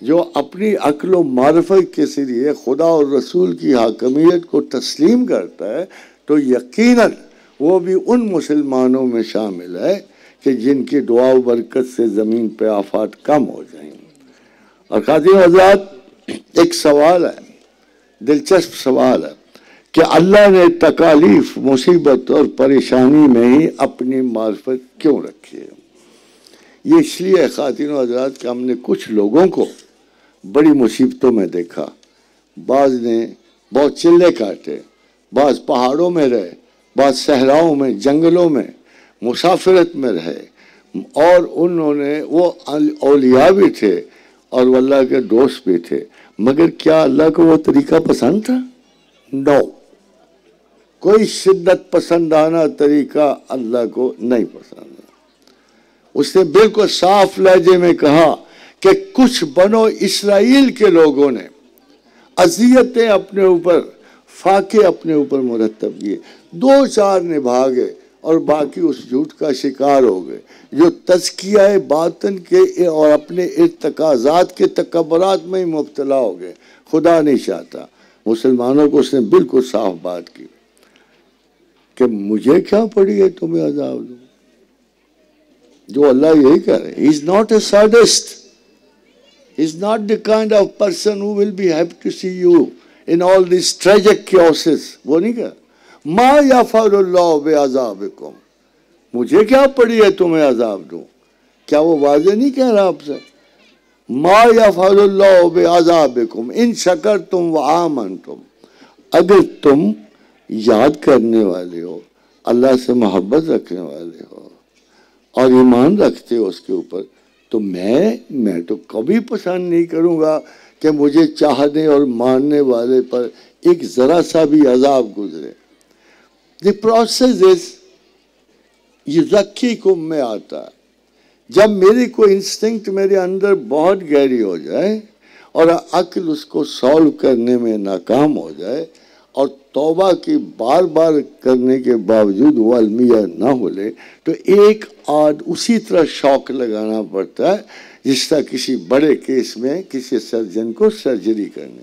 جو اپنی عقل و معرفت کے ذریعے خدا اور رسول کی حاکمیت کو تسلیم کرتا ہے، تو یقیناً وہ بھی ان مسلمانوں میں شامل ہے کہ جن کی دعا و برکت سے زمین پہ آفات کم ہو جائیں۔ اور خاطر حضرات، ایک سوال ہے، دلچسپ سوال ہے کہ اللہ نے تکالیف، مصیبت اور پریشانی میں ہی اپنی معرفت کیوں رکھی ہے؟ یہ اس لیے خواتین و حضرات کہ ہم نے کچھ لوگوں کو بڑی مصیبتوں میں دیکھا، بعض نے بہت چلے کاٹے، بعض پہاڑوں میں رہے، بعض صحراؤں میں، جنگلوں میں، مسافرت میں رہے، اور انہوں نے وہ اولیاء بھی تھے اور وہ اللہ کے دوست بھی تھے، مگر کیا اللہ کو وہ طریقہ پسند تھا؟ نو، کوئی شدت پسندانہ طریقہ اللہ کو نہیں پسند ہے۔ اس نے بالکل صاف لہجے میں کہا کہ کچھ بنو اسرائیل کے لوگوں نے اذیتیں اپنے اوپر، فاقے اپنے اوپر مرتب کیے، 2-4 نبھا گئے اور باقی اس جھوٹ کا شکار ہو گئے، جو تزکیہ باطن کے اور اپنے ارتکازات کے تکبرات میں ہی مبتلا ہو گئے۔ خدا نہیں چاہتا۔ مسلمانوں کو اس نے بالکل صاف بات کی کہ مجھے کیا پڑی ہے تمہیں عذاب دوں، جو اللہ یہی کہہ رہے۔ He is not a sadist. He is not the kind of person who will be happy to see you in all these tragic chaoses. وہ نہیں کہا ما یفعل اللہ بعذابکم، مجھے کیا پڑی ہے تمہیں عذاب دوں۔ کیا وہ واضح نہیں کہہ رہا آپ سے؟ ما یفعل اللہ بعذابکم ان شکرتم وآمنتم، اگر تم یاد کرنے والے ہو، اللہ سے محبت رکھنے والے ہو اور ایمان رکھتے ہو اس کے اوپر، تو میں تو کبھی پسند نہیں کروں گا کہ مجھے چاہنے اور ماننے والے پر ایک ذرا سا بھی عذاب گزرے۔ The process is یزکیکم میں آتا ہے، جب میری کوئی انسٹنکٹ میرے اندر بہت گہری ہو جائے اور عقل اس کو سالو کرنے میں ناکام ہو جائے اور توبہ کی بار بار کرنے کے باوجود وہ المیہ نہ ہولے، تو ایک آدھ اسی طرح شوق لگانا پڑتا ہے جس طرح کسی بڑے کیس میں کسی سرجن کو سرجری کرنے۔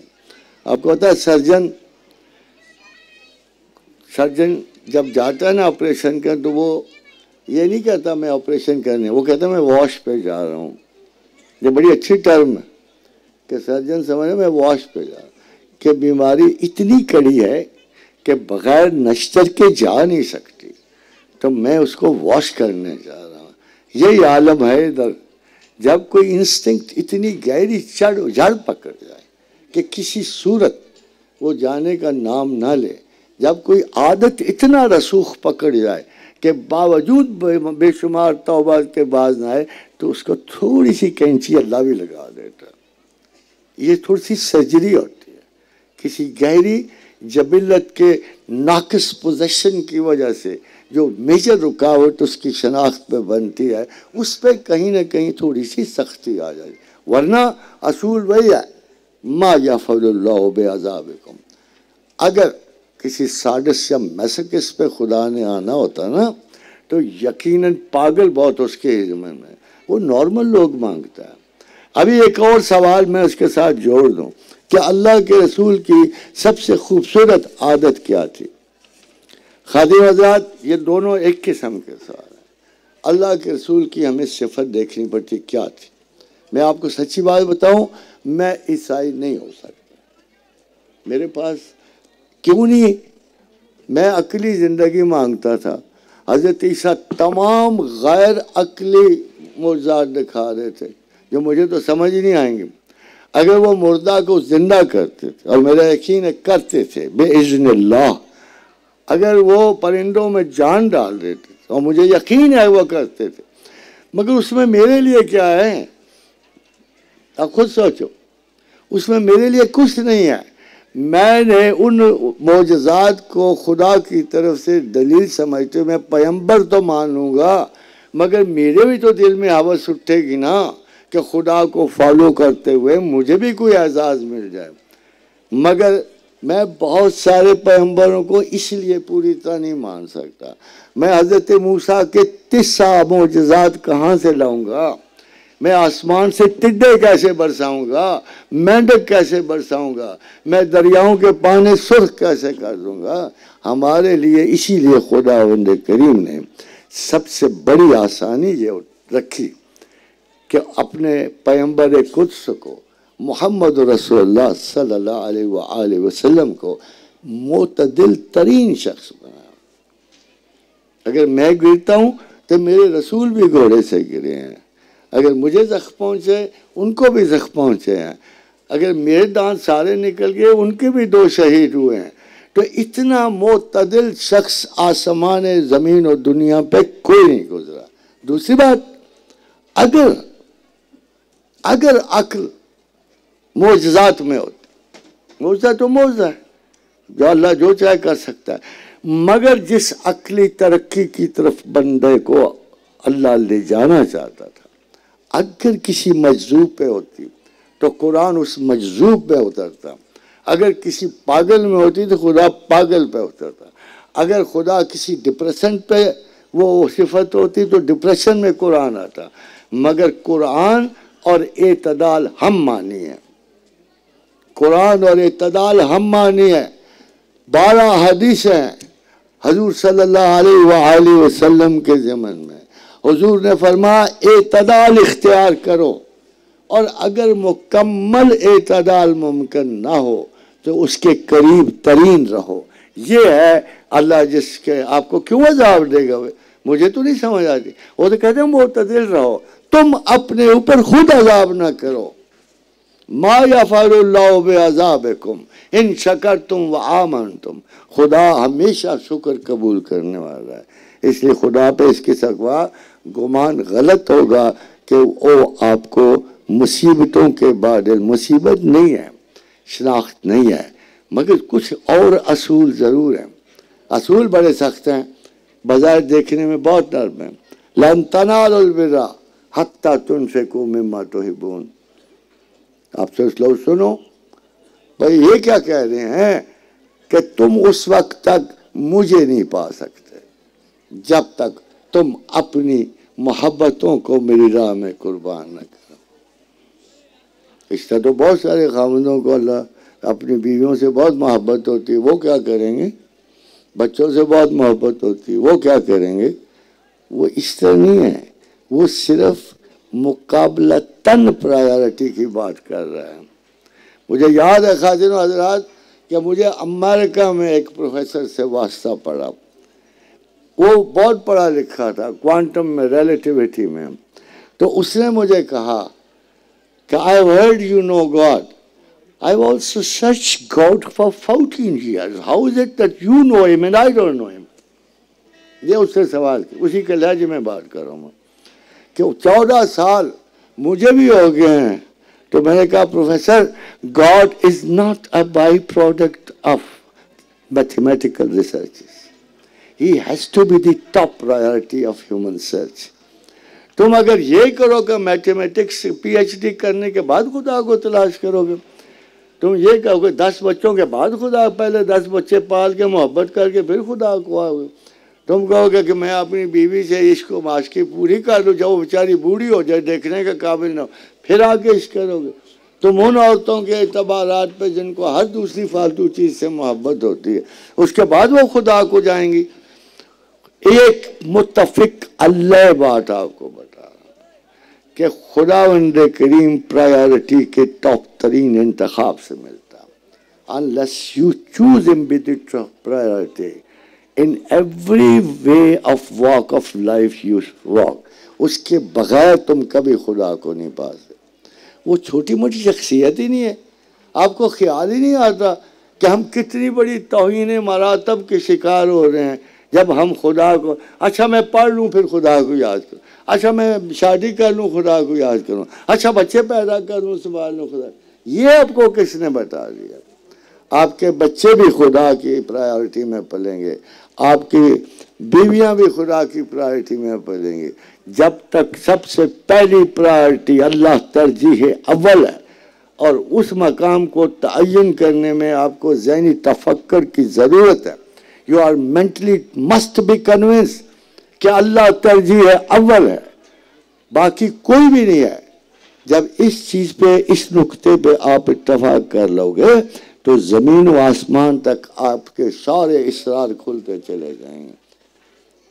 آپ کو پتا ہے سرجن جب جاتا ہے نا آپریشن کا، تو وہ یہ نہیں کہتا میں آپریشن کرنے، وہ کہتا میں واش پہ جا رہا ہوں۔ یہ بڑی اچھی ٹرم ہے کہ سرجن سمجھے میں واش پہ جا رہا ہوں، کہ بیماری اتنی کڑی ہے کہ بغیر نشتر کے جا نہیں سکتی، تو میں اس کو واش کرنے جا رہا ہوں۔ یہی عالم ہے ادھر، جب کوئی انسٹنکٹ اتنی گہری جڑ پکڑ جائے کہ کسی صورت وہ جانے کا نام نہ لے، جب کوئی عادت اتنا رسوخ پکڑ جائے کہ باوجود بے شمار توبہ کے باز نہ آئے، تو اس کو تھوڑی سی کینچی اللہ بھی لگا دیتا۔ یہ تھوڑی سی سرجری ہوتی ہے، کسی گہری جبلت کے ناقص پوزیشن کی وجہ سے جو میجر رکاوٹ اس کی شناخت پہ بنتی ہے، اس پہ کہیں نہ کہیں تھوڑی سی سختی آ جائے، ورنہ اصول وہی ہے ما یفعل اللہ بعذابکم۔ اگر کسی سادس یا میسکس پہ خدا نے آنا ہوتا نا، تو یقیناً پاگل بہت اس کے ذمن میں، وہ نارمل لوگ مانگتا ہے۔ ابھی ایک اور سوال میں اس کے ساتھ جوڑ دوں کہ اللہ کے رسول کی سب سے خوبصورت عادت کیا تھی؟ خادم حضرات، یہ دونوں ایک قسم کے سوال ہیں۔ اللہ کے رسول کی ہمیں صفت دیکھنی پڑتی کیا تھی۔ میں آپ کو سچی بات بتاؤں، میں عیسائی نہیں ہو سکتا، میرے پاس کیوں نہیں، میں عقلی زندگی مانگتا تھا۔ حضرت عیسیٰ تمام غیر عقلی معجزات دکھا رہے تھے جو مجھے تو سمجھ نہیں آئیں گے۔ اگر وہ مردہ کو زندہ کرتے تھے، اور میرا یقین ہے کرتے تھے بِإِذْنِ اللہ، اگر وہ پرندوں میں جان ڈال دیتے تھے، اور مجھے یقین ہے وہ کرتے تھے، مگر اس میں میرے لیے کیا ہے؟ آپ خود سوچو، اس میں میرے لیے کچھ نہیں ہے۔ میں نے ان معجزات کو خدا کی طرف سے دلیل سمجھتے ہوئے میں پیغمبر تو مانوں گا، مگر میرے بھی تو دل میں ہوس اٹھے گی نا کہ خدا کو فالو کرتے ہوئے مجھے بھی کوئی اعزاز مل جائے۔ مگر میں بہت سارے پیغمبروں کو اس لیے پوری طرح نہیں مان سکتا۔ میں حضرت موسیٰ کے 30 معجزات کہاں سے لاؤں گا؟ میں آسمان سے ٹڈے کیسے برساؤں گا؟ مینڈک کیسے برساؤں گا؟ میں دریاؤں کے پانی سرخ کیسے کر دوں گا؟ ہمارے لیے اسی لیے خداوند کریم نے سب سے بڑی آسانی یہ رکھی کہ اپنے پیغمبر قدس کو محمد رسول اللہ صلی اللہ علیہ وآلہ وسلم کو معتدل ترین شخص بنایا۔ اگر میں گرتا ہوں تو میرے رسول بھی گھوڑے سے گرے ہیں، اگر مجھے زخم پہنچے ان کو بھی زخم پہنچے ہیں، اگر میرے دانت سارے نکل گئے ان کے بھی 2 شہید ہوئے ہیں. تو اتنا معتدل شخص آسمان زمین اور دنیا پہ کوئی نہیں گزرا. دوسری بات، اگر عقل معجزات میں ہوتی، معجزہ تو معجزہ ہے، جو اللہ جو چاہے کر سکتا ہے، مگر جس عقلی ترقی کی طرف بندے کو اللہ لے جانا چاہتا تھا، اگر کسی مجذوب پہ ہوتی تو قرآن اس مجذوب پہ اترتا، اگر کسی پاگل میں ہوتی تو خدا پاگل پہ اترتا، اگر خدا کسی ڈپریشن پہ وہ صفت ہوتی تو ڈپریشن میں قرآن آتا. مگر قرآن اور اعتدال ہم مانی ہے، قرآن اور اعتدال ہم مانی ہے. 12 حدیث ہیں حضور صلی اللہ علیہ وآلہ وسلم کے زمن میں. حضور نے فرمایا اعتدال اختیار کرو، اور اگر مکمل اعتدال ممکن نہ ہو تو اس کے قریب ترین رہو. یہ ہے اللہ جس کے آپ کو کیوں عذاب دے گا، مجھے تو نہیں سمجھ آتی. وہ تو کہتے ہیں معتدل رہو، تم اپنے اوپر خود عذاب نہ کرو. ما یفعل اللہ بعذابکم ان شکرتم وآمنتم. خدا ہمیشہ شکر قبول کرنے والا ہے، اس لیے خدا پہ اس کے سوا گمان غلط ہوگا کہ وہ آپ کو مصیبتوں کے بعد مصیبت نہیں ہے، شناخت نہیں ہے، مگر کچھ اور اصول ضرور ہیں. اصول بڑے سخت ہیں، بظاہر دیکھنے میں بہت نرم ہیں. لن تنالوا البر حتی تنفقوا مما تحبون. آپ سوچ لو، سنو بھائی، یہ کیا کہہ رہے ہیں کہ تم اس وقت تک مجھے نہیں پا سکتے جب تک تم اپنی محبتوں کو میری راہ میں قربان نہ کرو. اس طرح تو بہت سارے خاوندوں کو اللہ اپنی بیویوں سے بہت محبت ہوتی ہے، وہ کیا کریں گے؟ بچوں سے بہت محبت ہوتی ہے، وہ کیا کریں گے؟ وہ اس طرح نہیں ہے، وہ صرف مقابلتاً پرائیورٹی کی بات کر رہا ہے. مجھے یاد ہے خاتون حضرات کہ مجھے امریکہ میں ایک پروفیسر سے واسطہ پڑا. وہ بہت پڑھا لکھا تھا کوانٹم میں، ریلیٹیوٹی میں. تو اس نے مجھے کہا کہ I've heard you know God. I've also searched God for 14 years. How is it that you know him and I don't know him? یہ اس سے سوال کی، اسی کے لہجے میں بات کر رہا ہوں کہ 14 سال مجھے بھی ہو گئے ہیں. تو میں نے کہا professor, God is not a byproduct of mathematical researches. He has to be the top priority of human search. تم اگر یہ کرو کہ میتھمیٹکس پی ایچ ڈی کرنے کے بعد خدا کو تلاش کرو گے، تم یہ کہو کہ 10 بچوں کے بعد خدا، پہلے 10 بچے پال کے محبت کر کے پھر خدا کو آؤ گے. تم کہو گے کہ میں اپنی بیوی سے عشق و معاشقی پوری کر لوں، جب وہ بیچاری بوڑھی ہو جائے، دیکھنے کے قابل نہ ہو، پھر آگے عشق کرو گے. تم ان عورتوں کے اعتبارات پہ جن کو ہر دوسری فالتو چیز سے محبت ہوتی ہے، اس کے بعد وہ خدا کو جائیں گی. ایک متفق اللہ بات آپ کو بتا رہا کہ خداوند کریم پرائیورٹی کے ٹاپ ترین انتخاب سے ملتا. unless you choose him with the top priority in every way of walk of life you walk, اس کے بغیر تم کبھی خدا کو نہیں پا سکتے. وہ چھوٹی موٹی شخصیت ہی نہیں ہے. آپ کو خیال ہی نہیں آتا کہ ہم کتنی بڑی توہین مراتب کے شکار ہو رہے ہیں جب ہم خدا کو، اچھا میں پڑھ لوں پھر خدا کو یاد کروں، اچھا میں شادی کر لوں خدا کو یاد کروں، اچھا بچے پیدا کر لوں سنبھال لوں خدا. یہ آپ کو کس نے بتا دیا؟ آپ کے بچے بھی خدا کی پرائیورٹی میں پلیں گے، آپ کی بیویاں بھی خدا کی پرائیورٹی میں پلیں گے. جب تک سب سے پہلی پرائیورٹی اللہ ترجیح اول ہے، اور اس مقام کو تعین کرنے میں آپ کو ذہنی تفکر کی ضرورت ہے. You are mentally must be convinced کہ اللہ ترجیح اول ہے، باقی کوئی بھی نہیں ہے. جب اس چیز پہ، اس نقطے پہ آپ اتفاق کر لو گے تو زمین و آسمان تک آپ کے سارے اسرار کھلتے چلے جائیں گے،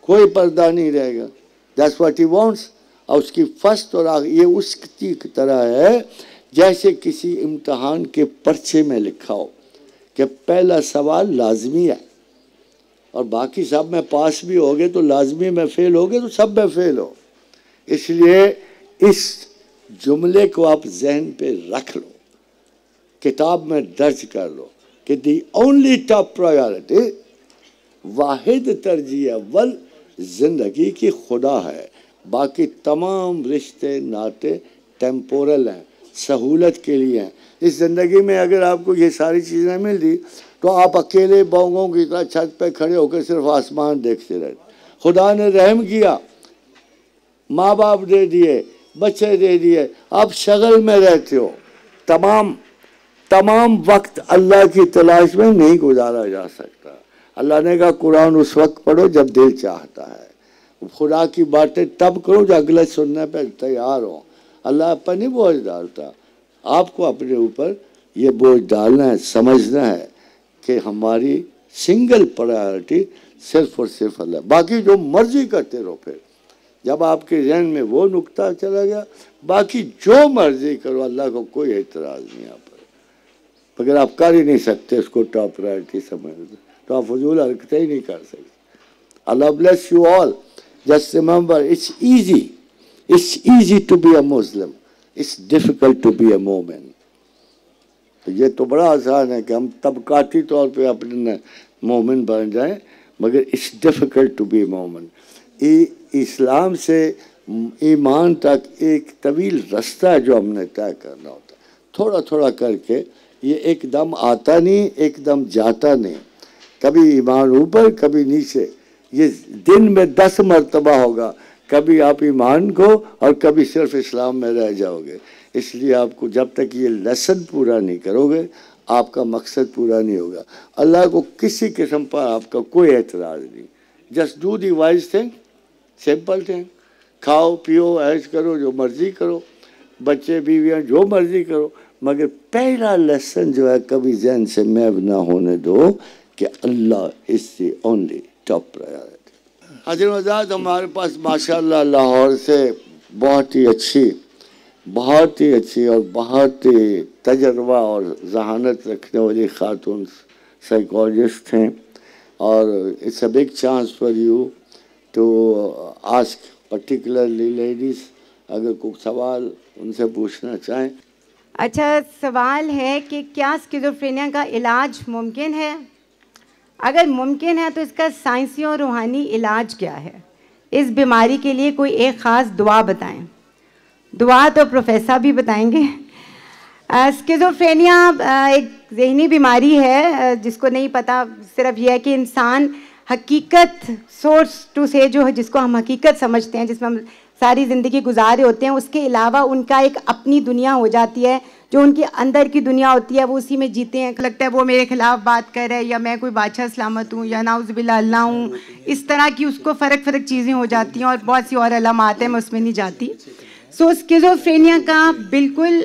کوئی پردہ نہیں رہے گا. That's what he wants. اور اس کی فرسٹ اور آخر یہ اس کی طرح ہے جیسے کسی امتحان کے پرچے میں لکھا ہو کہ پہلا سوال لازمی ہے اور باقی سب میں پاس بھی ہوگے تو لازمی میں فیل ہوگے تو سب میں فیل ہو. اس لیے اس جملے کو آپ ذہن پہ رکھ لو کتاب میں درج کر لو کہ دی اونلی ٹاپ پرائیورٹی، واحد ترجیح اول زندگی کی خدا ہے، باقی تمام رشتے ناطے ٹیمپورل ہیں، سہولت کے لیے ہیں۔ اس زندگی میں اگر آپ کو یہ ساری چیزیں مل دی تو آپ اکیلے بونگوں کی طرح چھت پہ کھڑے ہو کے صرف آسمان دیکھتے رہتے۔ خدا نے رحم کیا، ماں باپ دے دیے، بچے دے دیے، آپ شغل میں رہتے ہو۔ تمام وقت اللہ کی تلاش میں نہیں گزارا جا سکتا۔ اللہ نے کہا قرآن اس وقت پڑھو جب دل چاہتا ہے، خدا کی باتیں تب کرو جو اگلے سننے پہ تیار ہو۔ اللہ پر نہیں بوجھ ڈالتا، آپ کو اپنے اوپر یہ بوجھ ڈالنا ہے، سمجھنا ہے کہ ہماری سنگل پرائیورٹی صرف اور صرف اللہ۔ باقی جو مرضی کرتے رہو، پھر جب آپ کے ذہن میں وہ نقطہ چلا گیا، باقی جو مرضی کرو، اللہ کو کوئی اعتراض نہیں آپ پر۔ اگر آپ کر ہی نہیں سکتے اس کو ٹاپ پرائیورٹی سمجھ تو آپ فضول حرکتیں ہی نہیں کر سکتے۔ اللہ bless you all. Just remember, it's easy to be a Muslim. It's difficult to be a مومن۔ یہ تو بڑا آسان ہے کہ ہم طبقاتی طور پہ اپنے مومن بن جائیں، مگر it's difficult to be a مومن۔ اسلام سے ایمان تک ایک طویل رستہ ہے جو ہم نے طے کرنا ہوتا ہے، تھوڑا تھوڑا کر کے۔ یہ ایک دم آتا نہیں، ایک دم جاتا نہیں، کبھی ایمان اوپر کبھی نیچے۔ یہ دن میں 10 مرتبہ ہوگا، کبھی آپ ایمان کو اور کبھی صرف اسلام میں رہ جاؤ گے۔ اس لیے آپ کو جب تک یہ لیسن پورا نہیں کرو گے، آپ کا مقصد پورا نہیں ہوگا۔ اللہ کو کسی قسم پر آپ کا کوئی اعتراض نہیں۔ Just do the wise thing, simple thing, کھاؤ پیو عیش کرو، جو مرضی کرو، بچے بیویاں جو مرضی کرو، مگر پہلا لیسن جو ہے کبھی ذہن سے محو نہ ہونے دو کہ اللہ از دی اونلی ٹاپ پرائیورٹی۔ حضرت حضرات، ہمارے پاس ماشاءاللہ لاہور سے بہت ہی اچھی اور بہت ہی تجربہ اور ذہانت رکھنے والی خاتون سائیکالوجسٹ ہیں، اور it's a big chance for you to ask particularly ladies, اگر کوئی سوال ان سے پوچھنا چاہیں۔ اچھا، سوال ہے کہ کیا اسکیزوفرینیا کا علاج ممکن ہے؟ اگر ممکن ہے تو اس کا سائنسی اور روحانی علاج کیا ہے؟ اس بیماری کے لیے کوئی ایک خاص دعا بتائیں۔ دعا تو پروفیسر بھی بتائیں گے۔ اسکیزوفرینیا ایک ذہنی بیماری ہے جس کو نہیں پتہ، صرف یہ ہے کہ انسان حقیقت سورس ٹو سے جو ہے، جس کو ہم حقیقت سمجھتے ہیں، جس میں ہم ساری زندگی گزارے ہوتے ہیں، اس کے علاوہ ان کا ایک اپنی دنیا ہو جاتی ہے، جو ان کی اندر کی دنیا ہوتی ہے، وہ اسی میں جیتے ہیں۔ لگتا ہے وہ میرے خلاف بات کر رہا ہے، یا میں کوئی بادشاہ سلامت ہوں، یا نعوذ باللہ اللہ ہوں، اس طرح کی اس کو فرق چیزیں ہو جاتی ہیں، اور بہت سی اور علامات ہیں، میں اس میں نہیں جاتی۔ سو اسکیزوفرینیا کا بالکل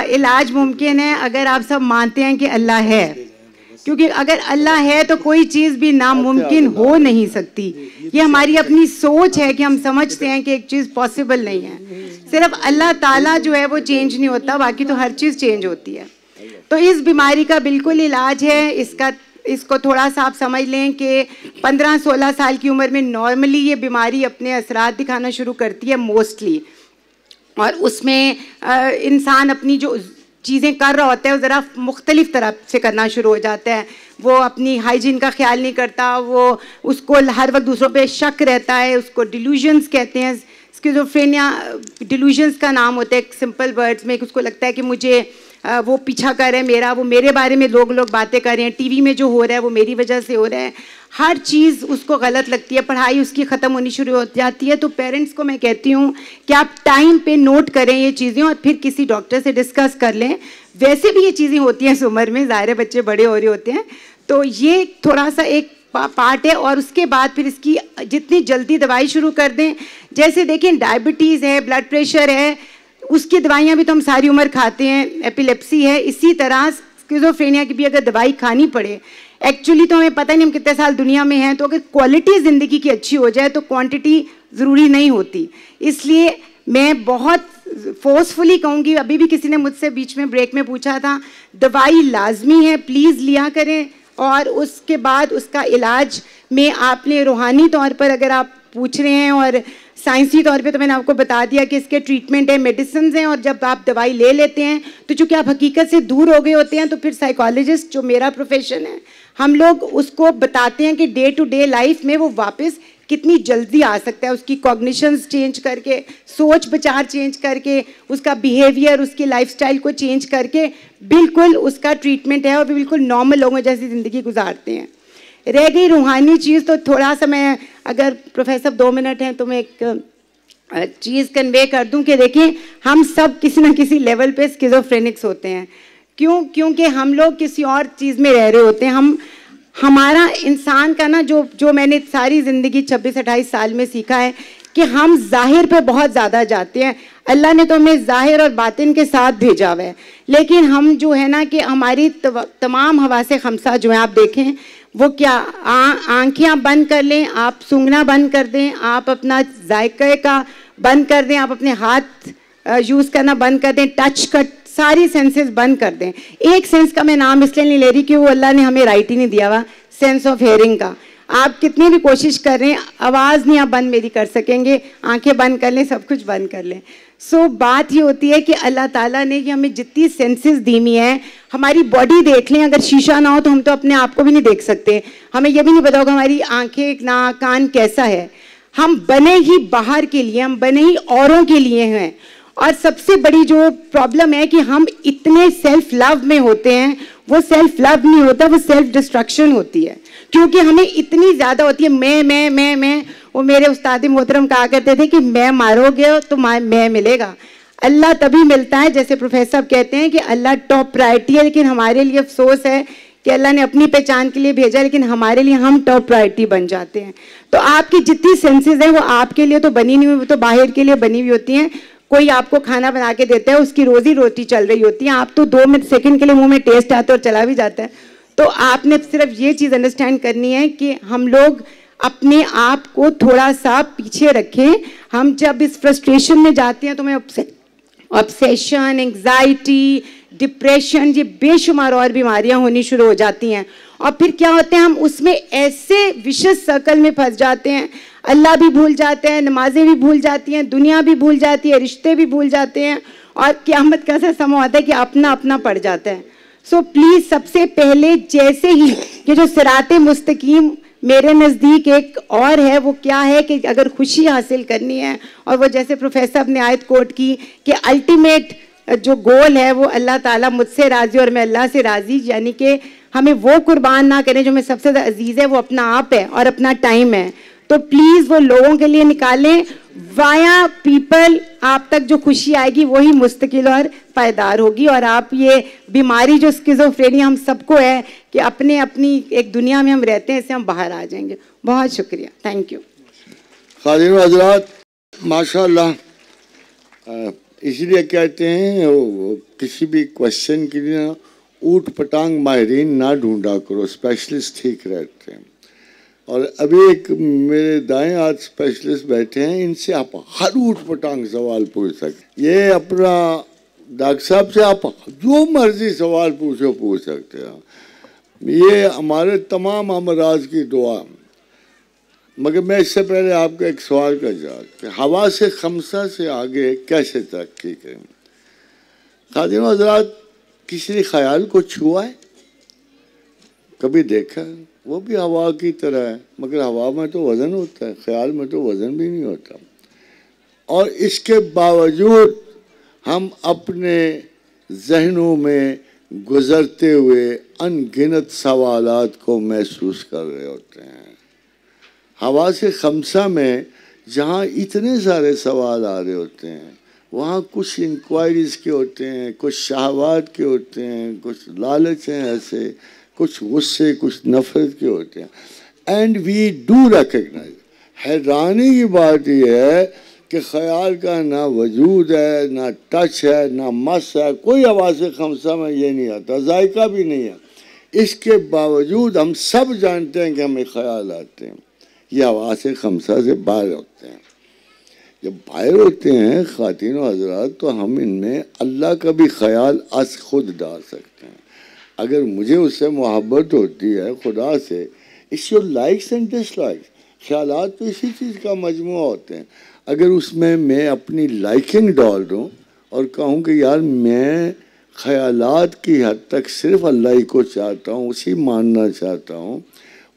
علاج ممکن ہے اگر آپ سب مانتے ہیں کہ اللہ ہے، کیونکہ اگر اللہ ہے تو کوئی چیز بھی ناممکن ہو نہیں سکتی۔ یہ ہماری اپنی سوچ ہے کہ ہم سمجھتے ہیں کہ ایک چیز پاسبل نہیں ہے۔ صرف اللہ تعالیٰ جو ہے وہ چینج نہیں ہوتا، باقی تو ہر چیز چینج ہوتی ہے۔ تو اس بیماری کا بالکل علاج ہے۔ اس کو تھوڑا سا آپ سمجھ لیں کہ 15-16 سال کی عمر میں نارملی یہ بیماری اپنے اثرات دکھانا شروع کرتی ہے موسٹلی، اور اس میں انسان اپنی جو چیزیں کر رہا ہوتا ہے وہ ذرا مختلف طرح سے کرنا شروع ہو جاتا ہے۔ وہ اپنی ہائیجین کا خیال نہیں کرتا، وہ اس کو ہر وقت دوسروں پہ شک رہتا ہے، اس کو ڈیلوژنس کہتے ہیں۔ اسکیزوفرینیا ڈیلوژنس کا نام ہوتا ہے ایک سمپل ورڈز میں، اس کو لگتا ہے کہ مجھے وہ پیچھا کر رہا ہے میرا، وہ میرے بارے میں لوگ باتیں کر رہے ہیں، ٹی وی میں جو ہو رہا ہے وہ میری وجہ سے ہو رہا ہے، ہر چیز اس کو غلط لگتی ہے، پڑھائی اس کی ختم ہونی شروع ہو جاتی ہے۔ تو پیرنٹس کو میں کہتی ہوں کہ آپ ٹائم پہ نوٹ کریں یہ چیزیں، اور پھر کسی ڈاکٹر سے ڈسکس کر لیں۔ ویسے بھی یہ چیزیں ہوتی ہیں اس عمر میں، ظاہر بچے بڑے ہو رہے ہوتے ہیں، تو یہ تھوڑا سا ایک پارٹ ہے۔ اور اس کے بعد پھر اس کی جتنی جلدی دوائی شروع کر دیں، جیسے دیکھیں ڈائبٹیز ہے، بلڈ پریشر ہے، اس کی دوائیاں بھی تو ہم ساری عمر کھاتے ہیں، ایپیلیپسی ہے، اسی طرح اسکیزوفرینیا کی بھی اگر دوائی کھانی پڑے، ایکچولی تو ہمیں پتہ نہیں ہم کتنے سال دنیا میں ہیں، تو اگر کوالٹی زندگی کی اچھی ہو جائے تو کوانٹٹی ضروری نہیں ہوتی۔ اس لیے میں بہت فورسفلی کہوں گی، ابھی بھی کسی نے مجھ سے بیچ میں بریک میں پوچھا تھا، دوائی لازمی ہے، پلیز لیا کریں، اور اس کے بعد اس کا علاج میں آپ نے روحانی طور پر اگر آپ پوچھ رہے ہیں اور سائنسی طور پہ تو میں نے آپ کو بتا دیا کہ اس کے ٹریٹمنٹ ہے، میڈیسنز ہیں، اور جب آپ دوائی لے لیتے ہیں تو چونکہ آپ حقیقت سے دور ہو گئے ہوتے ہیں تو پھر سائیکالوجسٹ جو میرا پروفیشن ہے، ہم لوگ اس کو بتاتے ہیں کہ ڈے ٹو ڈے لائف میں وہ واپس کتنی جلدی آ سکتا ہے، اس کی کوگنیشنز چینج کر کے، سوچ بچار چینج کر کے، اس کا بیہیویئر، اس کی لائف سٹائل کو چینج کر کے بالکل اس کا ٹریٹمنٹ ہے اور بالکل نارمل لوگوں جیسی زندگی گزارتے ہیں۔ رہ گئی روحانی چیز، تو تھوڑا سا میں اگر پروفیسر 2 منٹ ہیں تو میں ایک چیز کنوے کر دوں کہ دیکھیں ہم سب کسی نہ کسی لیول پہ اسکیزوفرینکس ہوتے ہیں۔ کیونکہ ہم لوگ کسی اور چیز میں رہ رہے ہوتے ہیں۔ ہمارا انسان کا نا جو میں نے ساری زندگی 26-28 سال میں سیکھا ہے کہ ہم ظاہر پہ بہت زیادہ جاتے ہیں۔ اللہ نے تو ہمیں ظاہر اور باطن کے ساتھ بھیجا ہوا ہے، لیکن ہم جو ہے نا کہ ہماری تمام حواس خمسہ جو ہیں آپ دیکھیں وہ کیا، آنکھیں آپ بند کر لیں، آپ سونگھنا بند کر دیں، آپ اپنا ذائقے کا بند کر دیں، آپ اپنے ہاتھ یوز کرنا بند کر دیں، ٹچ کا ساری سینسز بند کر دیں۔ ایک سینس کا میں نام اس لیے نہیں لے رہی کہ وہ اللہ نے ہمیں رائٹ ہی نہیں دیا ہوا، سینس آف ہیئرنگ کا۔ آپ کتنی بھی کوشش کر رہے ہیں، آواز نہیں آپ بند میری کر سکیں گے، آنکھیں بند کر لیں، سب کچھ بند کر لیں۔ بات یہ ہوتی ہے کہ اللہ تعالیٰ نے ہمیں جتنی سینسز دی ہوئی ہیں، ہماری باڈی دیکھ لیں، اگر شیشہ نہ ہو تو ہم تو اپنے آپ کو بھی نہیں دیکھ سکتے، ہمیں یہ بھی نہیں پتا ہوگا ہماری آنکھیں، ناک، کان کیسا ہے۔ ہم بنے ہی باہر کے لیے، ہم بنے ہی اوروں کے لیے ہیں۔ اور سب سے بڑی جو پرابلم ہے کہ ہم اتنے سیلف لو میں ہوتے ہیں، وہ سیلف لو نہیں ہوتا، وہ سیلف ڈسٹرکشن ہوتی ہے، کیونکہ ہمیں اتنی زیادہ ہوتی ہے میں۔ وہ میرے استاد محترم کہا کرتے تھے کہ میں مارو گے تو میں ملے گا۔ اللہ تبھی ملتا ہے، جیسے پروفیسر صاحب کہتے ہیں کہ اللہ ٹاپ پرائرٹی ہے، لیکن ہمارے لیے افسوس ہے کہ اللہ نے اپنی پہچان کے لیے بھیجا، لیکن ہمارے لیے ہم ٹاپ پرائرٹی بن جاتے ہیں۔ تو آپ کی جتنی سینسز ہیں وہ آپ کے لیے تو بنی نہیں ہوئی، وہ تو باہر کے لیے بنی ہوئی ہوتی ہیں۔ کوئی آپ کو کھانا بنا کے دیتا ہے، اس کی روزی روٹی چل رہی ہوتی ہے، آپ تو 2 سیکنڈ کے لیے منہ میں ٹیسٹ آتا ہے اور چلا بھی جاتا ہے۔ تو آپ نے صرف یہ چیز انڈرسٹینڈ کرنی ہے کہ ہم لوگ اپنے آپ کو تھوڑا سا پیچھے رکھیں۔ ہم جب اس فرسٹریشن میں جاتے ہیں تو میں obsession, انگزائٹی، ڈپریشن، یہ بے شمار اور بیماریاں ہونی شروع ہو جاتی ہیں، اور پھر کیا ہوتے ہیں ہم اس میں ایسے وشس سرکل میں پھنس جاتے ہیں، اللہ بھی بھول جاتے ہیں، نمازیں بھی بھول جاتی ہیں، دنیا بھی بھول جاتی ہے، رشتے بھی بھول جاتے ہیں، اور قیامت کا ایسا سماں ہوتا ہے کہ اپنا اپنا پڑ جاتا ہے۔ پلیز سب سے پہلے جیسے ہی یہ جو صراط مستقیم میرے نزدیک ایک اور ہے، وہ کیا ہے کہ اگر خوشی حاصل کرنی ہے، اور وہ جیسے پروفیسر اپنے آیت کوٹ کی کہ الٹیمیٹ جو گول ہے وہ اللہ تعالیٰ مجھ سے راضی اور میں اللہ سے راضی، یعنی کہ ہمیں وہ قربان نہ کریں جو ہمیں سب سے زیادہ عزیز ہے، وہ اپنا آپ ہے اور اپنا ٹائم ہے۔ تو پلیز وہ لوگوں کے لیے نکالیں، وایا پیپل آپ تک جو خوشی آئے گی وہی مستقل اور پائیدار ہوگی، اور آپ یہ بیماری جو اسکیزوفرینیا ہم سب کو ہے کہ اپنی ایک دنیا میں ہم رہتے ہیں، اس سے ہم باہر آ جائیں گے۔ بہت شکریہ، تھینک یو۔ خادم حضرات ماشاء اللہ، اس لیے کہتے ہیں کسی بھی کوشچن کے لیے اوٹ پٹانگ ماہرین نہ ڈھونڈا کرو، اسپیشلسٹ ٹھیک رہتے ہیں۔ اور ابھی ایک میرے دائیں ہاتھ اسپیشلسٹ بیٹھے ہیں، ان سے آپ ہر اوٹ پٹانگ سوال پوچھ سکتے، یہ اپنا ڈاکٹر صاحب سے آپ جو مرضی سوال پوچھ سکتے ہیں، یہ ہمارے تمام امراض کی دعا۔ مگر میں اس سے پہلے آپ کا ایک سوال کا جواب کہ حواس خمسہ سے آگے کیسے ترقی کریں۔ خادم حضرات، کسی نے خیال کو چھوا ہے؟ کبھی دیکھا؟ وہ بھی ہوا کی طرح ہے، مگر ہوا میں تو وزن ہوتا ہے، خیال میں تو وزن بھی نہیں ہوتا، اور اس کے باوجود ہم اپنے ذہنوں میں گزرتے ہوئے ان گنت سوالات کو محسوس کر رہے ہوتے ہیں۔ حواس خمسہ میں جہاں اتنے سارے سوال آ رہے ہوتے ہیں، وہاں کچھ انکوائریز کے ہوتے ہیں، کچھ شہوات کے ہوتے ہیں، کچھ لالچ ہیں، ایسے کچھ غصے، کچھ نفرت کے ہوتے ہیں۔ And we do recognise. حیرانی کی بات یہ ہے کہ خیال کا نہ وجود ہے، نہ ٹچ ہے، نہ مس ہے، کوئی حواس خمسہ میں یہ نہیں آتا، ذائقہ بھی نہیں ہے۔ اس کے باوجود ہم سب جانتے ہیں کہ ہمیں خیال آتے ہیں، یہ حواس خمسہ سے باہر ہوتے ہیں۔ جب باہر ہوتے ہیں خواتین و حضرات، تو ہم ان میں اللہ کا بھی خیال از خود ڈال سکتے ہیں۔ اگر مجھے اس سے محبت ہوتی ہے خدا سے، it's your likes and dislikes, خیالات تو اسی چیز کا مجموعہ ہوتے ہیں۔ اگر اس میں اپنی لائکنگ ڈال دوں اور کہوں کہ یار میں خیالات کی حد تک صرف اللہ ہی کو چاہتا ہوں، اسی ماننا چاہتا ہوں،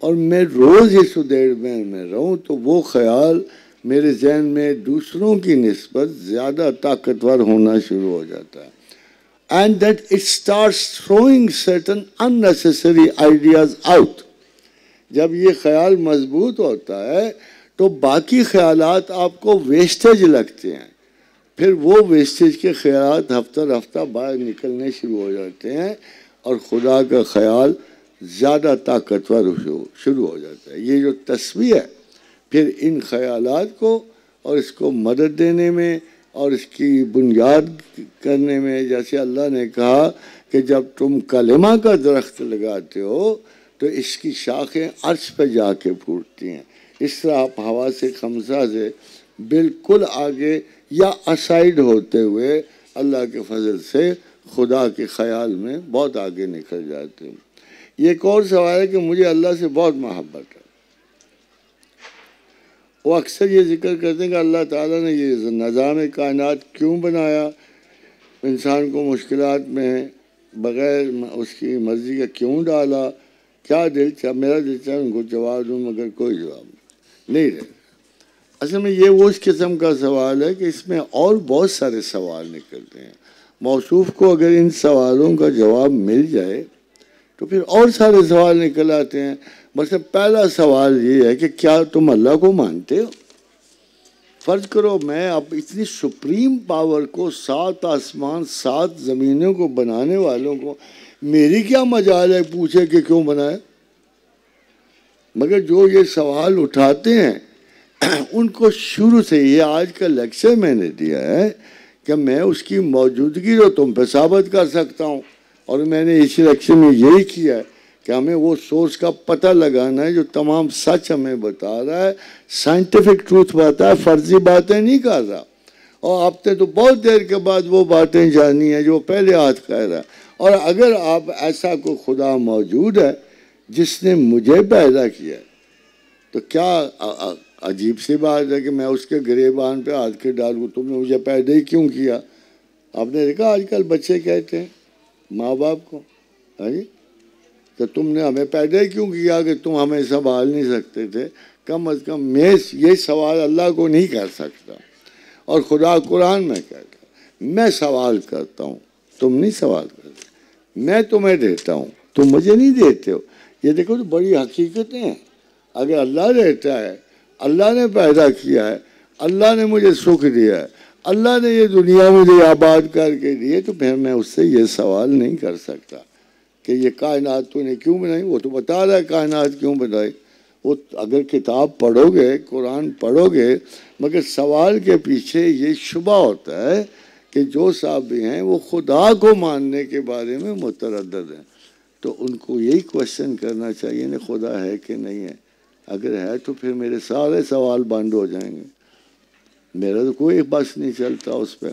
اور میں روز اس ادیڑ میں رہوں، تو وہ خیال میرے ذہن میں دوسروں کی نسبت زیادہ طاقتور ہونا شروع ہو جاتا ہے. And that it starts throwing certain unnecessary ideas out. جب یہ خیال مضبوط ہوتا ہے تو باقی خیالات آپ کو ویسٹیج لگتے ہیں، پھر وہ ویسٹیج کے خیالات ہفتہ باہر نکلنے شروع ہو جاتے ہیں اور خدا کا خیال زیادہ طاقتور شروع ہو جاتا ہے. یہ جو تسبیح ہے پھر ان خیالات کو اور اس کو مدد دینے میں اور اس کی بنیاد کرنے میں، جیسے اللہ نے کہا کہ جب تم کلمہ کا درخت لگاتے ہو تو اس کی شاخیں عرش پہ جا کے پھوٹتی ہیں، اس طرح آپ ہوا سے خمسہ سے بالکل آگے یا اسائڈ ہوتے ہوئے اللہ کے فضل سے خدا کے خیال میں بہت آگے نکل جاتے ہیں. یہ ایک اور سوال ہے کہ مجھے اللہ سے بہت محبت ہے. وہ اکثر یہ ذکر کرتے ہیں کہ اللہ تعالیٰ نے یہ نظام کائنات کیوں بنایا، انسان کو مشکلات میں بغیر اس کی مرضی کا کیوں ڈالا، کیا میرا دل چاہے ان کو جواب دوں مگر کوئی جواب نہیں رہے. اصل میں یہ وہ اس قسم کا سوال ہے کہ اس میں اور بہت سارے سوال نکلتے ہیں. موصوف کو اگر ان سوالوں کا جواب مل جائے تو پھر اور سارے سوال نکل آتے ہیں. مثلا پہلا سوال یہ ہے کہ کیا تم اللہ کو مانتے ہو؟ فرض کرو میں اب اتنی سپریم پاور کو، 7 آسمان 7 زمینوں کو بنانے والوں کو میری کیا مجال ہے پوچھے کہ کیوں بنائے؟ مگر جو یہ سوال اٹھاتے ہیں ان کو شروع سے، یہ آج کا لیکچر میں نے دیا ہے کہ میں اس کی موجودگی تو تم پہ ثابت کر سکتا ہوں، اور میں نے اسی لیکچر میں یہی کیا ہے کہ ہمیں وہ سورس کا پتہ لگانا ہے جو تمام سچ ہمیں بتا رہا ہے، سائنٹیفک ٹروتھ بتا ہے، فرضی باتیں نہیں کر رہا. اور آپ نے تو بہت دیر کے بعد وہ باتیں جانی ہیں جو پہلے ہاتھ کہہ رہا ہے. اور اگر آپ ایسا کوئی خدا موجود ہے جس نے مجھے پیدا کیا تو کیا عجیب سی بات ہے کہ میں اس کے گریبان پہ ہاتھ کے ڈالوں تم نے مجھے پیدا ہی کیوں کیا. آپ نے دیکھا آج کل بچے کہتے ہیں ماں باپ کو کہ تم نے ہمیں پیدا ہی کیوں کیا کہ تم ہمیں سنبھال نہیں سکتے تھے. کم از کم میں یہ سوال اللہ کو نہیں کر سکتا، اور خدا قرآن میں کہتا ہے میں سوال کرتا ہوں تم نہیں سوال کرتے، میں تمہیں دیتا ہوں تم مجھے نہیں دیتے ہو. یہ دیکھو تو بڑی حقیقتیں ہیں. اگر اللہ دیتا ہے، اللہ نے پیدا کیا ہے، اللہ نے مجھے سکھ دیا ہے، اللہ نے یہ دنیا مجھے آباد کر کے دی ہے، تو پھر میں اس سے یہ سوال نہیں کر سکتا کہ یہ کائنات تو نے کیوں بنائی. وہ تو بتا رہا ہے کائنات کیوں بنائی. وہ اگر کتاب پڑھو گے، قرآن پڑھو گے، مگر سوال کے پیچھے یہ شبہ ہوتا ہے کہ جو صاحب بھی ہیں وہ خدا کو ماننے کے بارے میں متردد ہیں، تو ان کو یہی کوشچن کرنا چاہیے نا خدا ہے کہ نہیں ہے. اگر ہے تو پھر میرے سارے سوال بند ہو جائیں گے، میرا تو کوئی بس نہیں چلتا اس پہ.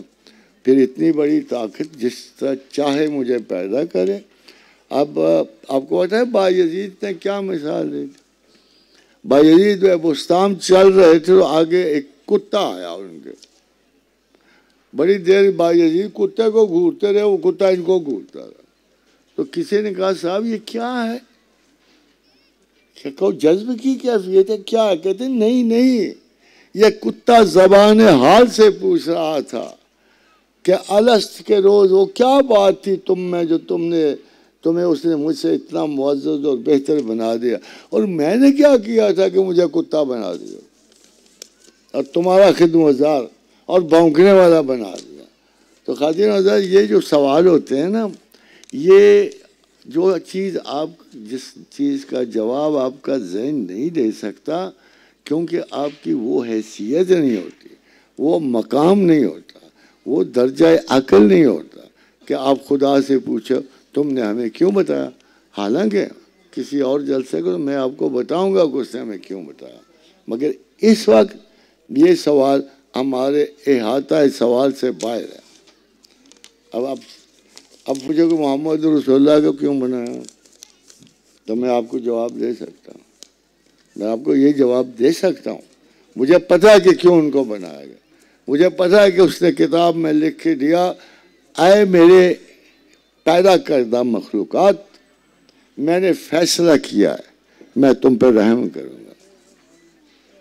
پھر اتنی بڑی طاقت جس طرح چاہے مجھے پیدا کرے. اب آپ کو پتہ ہے بایزید نے کیا مثال دی تھی؟ بایزید بستام چل رہے تھے تو آگے ایک کتا آیا ان کے. بڑی دیر بایزید کتے کو گھورتے رہے، وہ کتا ان کو گھورتا رہا. تو کسی نے کہا صاحب یہ کیا ہے؟ کہ جذب کی کیفیت ہے کیا ہے؟ کہتے نہیں، یہ کتا زبان حال سے پوچھ رہا تھا کہ الست کے روز وہ کیا بات تھی تم میں جو تمہیں اس نے مجھ سے اتنا معزز اور بہتر بنا دیا، اور میں نے کیا کیا تھا کہ مجھے کتا بنا دیا اور تمہارا خدمتگار اور بھونکنے والا بنا دیا. تو خواتین حضرات یہ جو سوال ہوتے ہیں نا، یہ جو چیز جس چیز کا جواب آپ کا ذہن نہیں دے سکتا کیونکہ آپ کی وہ حیثیت نہیں ہوتی، وہ مقام نہیں ہوتا، وہ درجہ عقل نہیں ہوتا کہ آپ خدا سے پوچھو تم نے ہمیں کیوں بتایا. حالانکہ کسی اور جلسے کو میں آپ کو بتاؤں گا کہ اس نے ہمیں کیوں بتایا، مگر اس وقت یہ سوال ہمارے احاطہ سوال سے باہر ہے. اب پوچھو کہ محمد رسول اللہ کو کیوں بنایا، تو میں آپ کو جواب دے سکتا ہوں. میں آپ کو یہ جواب دے سکتا ہوں، مجھے پتا ہے کہ کیوں ان کو بنایا گیا. مجھے پتا ہے کہ اس نے کتاب میں لکھ کے دیا اے میرے پیدا کردہ مخلوقات, میں نے فیصلہ کیا ہے میں تم پہ رحم کروں گا.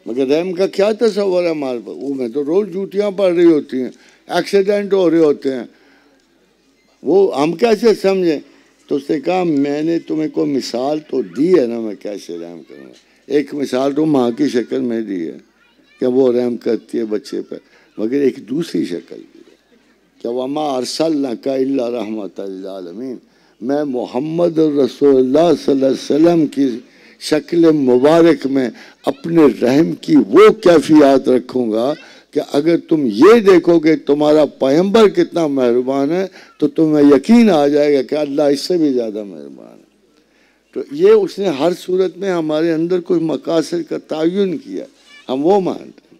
مگر رحم کا کیا تصور ہے ہمارے پاس؟ وہ میں تو روز جوتیاں پڑ رہی ہوتی ہیں, ایکسیڈنٹ ہو رہے ہوتے ہیں, وہ ہم کیسے سمجھیں؟ تو اس نے کہا میں نے تمہیں کوئی مثال تو دی ہے نا, میں کیسے رحم کروں گا. ایک مثال تو ماں کی شکل میں دی ہے کہ وہ رحم کرتی ہے بچے پہ, مگر ایک دوسری شکل بھی ہے کہ وَمَا أَرْسَلْنَاكَ إِلَّا رَحْمَةً لِلْعَالَمِينَ, میں محمد رسول اللہ صلی اللہ علیہ وسلم کی شکل مبارک میں اپنے رحم کی وہ کیفیات رکھوں گا کہ اگر تم یہ دیکھو کہ تمہارا پیغمبر کتنا مہربان ہے تو تمہیں یقین آ جائے گا کہ اللہ اس سے بھی زیادہ مہربان ہے. تو یہ اس نے ہر صورت میں ہمارے اندر کوئی مقاصد کا تعین کیا, ہم وہ مانتے ہیں.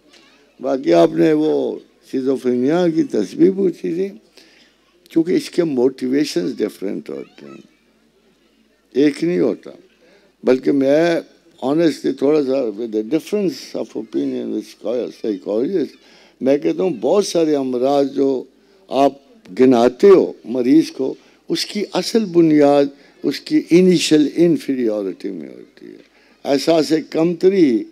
باقی آپ نے وہ شیزوفرینیا کی تشبیہ پوچھی تھی, چونکہ اس کے موٹیویشنز ڈیفرنٹ ہوتے ہیں, ایک نہیں ہوتا. بلکہ میں آنیسٹلی تھوڑا سا ڈفرینس آف اوپینین سائیکالوجسٹ, میں کہتا ہوں بہت سارے امراض جو آپ گناتے ہو مریض کو, اس کی اصل بنیاد اس کی انیشل انفیریورٹی میں ہوتی ہے. احساس کمتری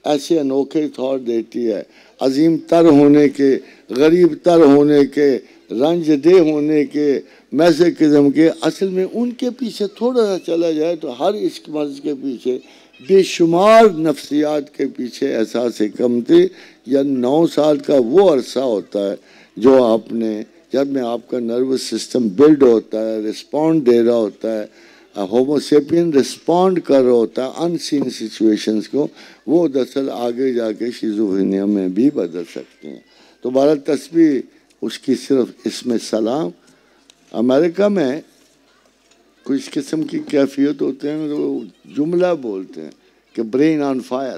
ایسے انوکھے تھاٹ دیتی ہے, عظیم تر ہونے کے, غریب تر ہونے کے, رنج دہ ہونے کے, میسے قسم کے. اصل میں ان کے پیچھے تھوڑا سا چلا جائے تو ہر اس مرض کے پیچھے بے شمار نفسیات کے پیچھے احساس کمتری یا 9 سال کا وہ عرصہ ہوتا ہے جو آپ نے, جب میں آپ کا نروس سسٹم بلڈ ہوتا ہے, رسپونڈ دے رہا ہوتا ہے, ہوموسیپین رسپونڈ کر رہا ہوتا ہے ان سین سچویشنز کو, وہ دراصل آگے جا کے شیزوفرینیا میں بھی بدل سکتے ہیں. تو بہرحال تسبیح اس کی صرف اسم سلام. امریکہ میں کچھ قسم کی کیفیت ہوتے ہیں تو جملہ بولتے ہیں کہ برین آن فائر.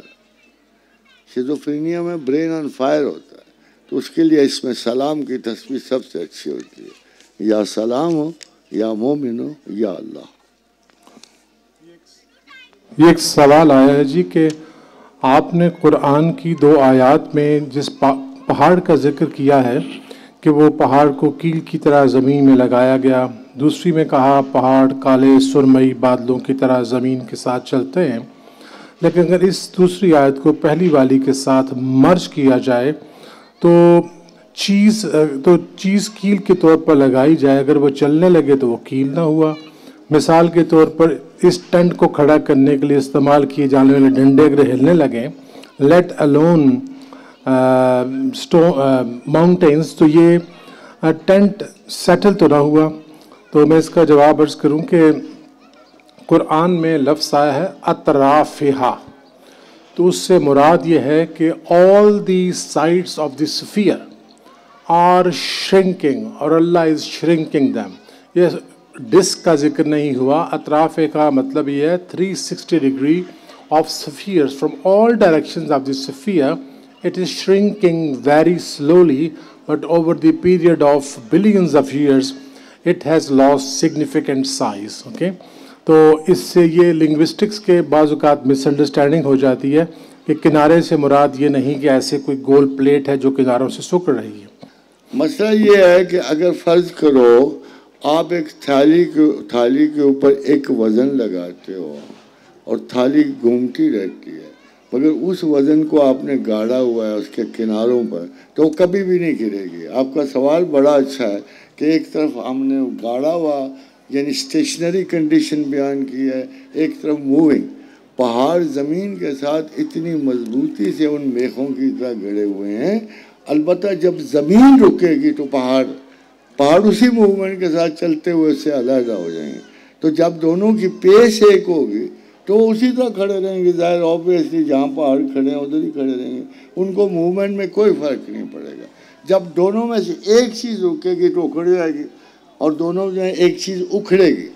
شیزوفرینیا میں برین آن فائر ہوتا ہے, تو اس کے لیے اسم سلام کی تسبیح سب سے اچھی ہوتی ہے, یا سلام ہو, یا مومن ہو, یا اللہ. یہ ایک سوال آیا ہے جی کہ آپ نے قرآن کی 2 آیات میں جس پہاڑ کا ذکر کیا ہے کہ وہ پہاڑ کو کیل کی طرح زمین میں لگایا گیا, دوسری میں کہا پہاڑ کالے سرمئی بادلوں کی طرح زمین کے ساتھ چلتے ہیں, لیکن اگر اس دوسری آیت کو پہلی والی کے ساتھ مرج کیا جائے تو چیز کیل کے طور پر لگائی جائے, اگر وہ چلنے لگے تو وہ کیل نہ ہوا. مثال کے طور پر اس ٹینٹ کو کھڑا کرنے کے لیے استعمال کیے جانے والے ڈنڈے اگر ہلنے لگیں, لیٹ الون ماؤنٹینز, تو یہ ٹینٹ سیٹل تو نہ ہوا. تو میں اس کا جواب عرض کروں کہ قرآن میں لفظ آیا ہے اطرافہا, تو اس سے مراد یہ ہے کہ all the sides of the sphere are shrinking اور اللہ is shrinking them. یہ ڈسک کا ذکر نہیں ہوا, اطراف کا مطلب یہ ہے 360 degree of spheres from all directions of the sphere. It is shrinking very slowly, but over the period of billions of years it has lost significant size. Okay? تو اس سے یہ لنگوسٹکس کے بعض اوقات مس انڈرسٹینڈنگ ہو جاتی ہے کہ کنارے سے مراد یہ نہیں کہ ایسے کوئی گول پلیٹ ہے جو کناروں سے سکڑ رہی ہے. مسئلہ یہ ہے کہ اگر فرض کرو آپ ایک تھالی کے اوپر ایک وزن لگاتے ہو اور تھالی گھومتی رہتی ہے, مگر اس وزن کو آپ نے گاڑا ہوا ہے اس کے کناروں پر, تو وہ کبھی بھی نہیں گرے گی. آپ کا سوال بڑا اچھا ہے کہ ایک طرف ہم نے گاڑا ہوا یعنی اسٹیشنری کنڈیشن بیان کی ہے, ایک طرف موونگ. پہاڑ زمین کے ساتھ اتنی مضبوطی سے ان میخوں کی طرح گڑے ہوئے ہیں, البتہ جب زمین رکے گی تو پہاڑ اسی موومنٹ کے ساتھ چلتے ہوئے اس سے علیحدہ ہو جائیں گے. تو جب دونوں کی پیش ایک ہوگی تو اسی طرح کھڑے رہیں گے. ظاہر آبویسلی جہاں پہاڑ کھڑے ہیں ادھر ہی کھڑے رہیں گے, ان کو موومنٹ میں کوئی فرق نہیں پڑے گا. جب دونوں میں سے ایک چیز رکے گی تو اکھڑ جائے گی, اور دونوں جو ہیں ایک چیز اکھڑے گی.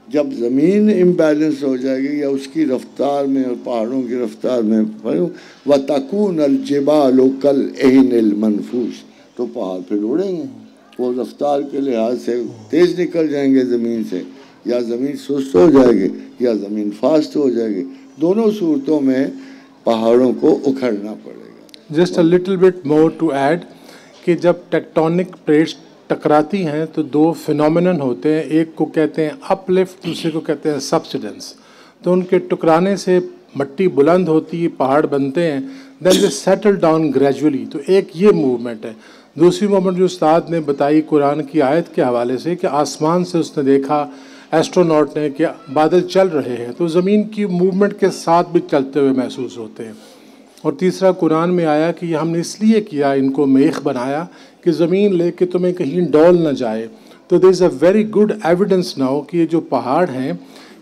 جب زمین امبیلنس ہو جائے گی یا اس کی رفتار میں اور پہاڑوں کی رفتار میں وَتَكُونَ الْجِبَالُ كَالْعِهْنِ الْمَنْفُوشِ, تو پہاڑ پھر اڑیں گے. وہ رفتار کے لحاظ سے تیز نکل جائیں گے زمین سے, یا زمین سست ہو جائے گی یا زمین فاسٹ ہو جائے گی. دونوں صورتوں میں پہاڑوں کو اکھڑنا پڑے گا. Just a little bit more to add کہ جب ٹیکٹونک پلیٹس ٹکراتی ہیں تو دو فینومینن ہوتے ہیں، ایک کو کہتے ہیں اپ لفٹ، دوسرے کو کہتے ہیں سبسیڈنس. تو ان کے ٹکرانے سے مٹی بلند ہوتی ہے، پہاڑ بنتے ہیں، دین دے سیٹل ڈاؤن گریجولی. تو ایک یہ موومنٹ ہے. دوسری موومنٹ جو استاد نے بتائی قرآن کی آیت کے حوالے سے کہ آسمان سے اس نے دیکھا ایسٹروناٹ نے کہ بادل چل رہے ہیں، تو زمین کی موومنٹ کے ساتھ بھی چلتے ہوئے محسوس ہوتے ہیں. اور تیسرا قرآن میں آیا کہ یہ ہم نے اس لیے کیا، ان کو میخ بنایا کہ زمین لے کے تمہیں کہیں ڈول نہ جائے. تو there is a very good evidence now کہ یہ جو پہاڑ ہیں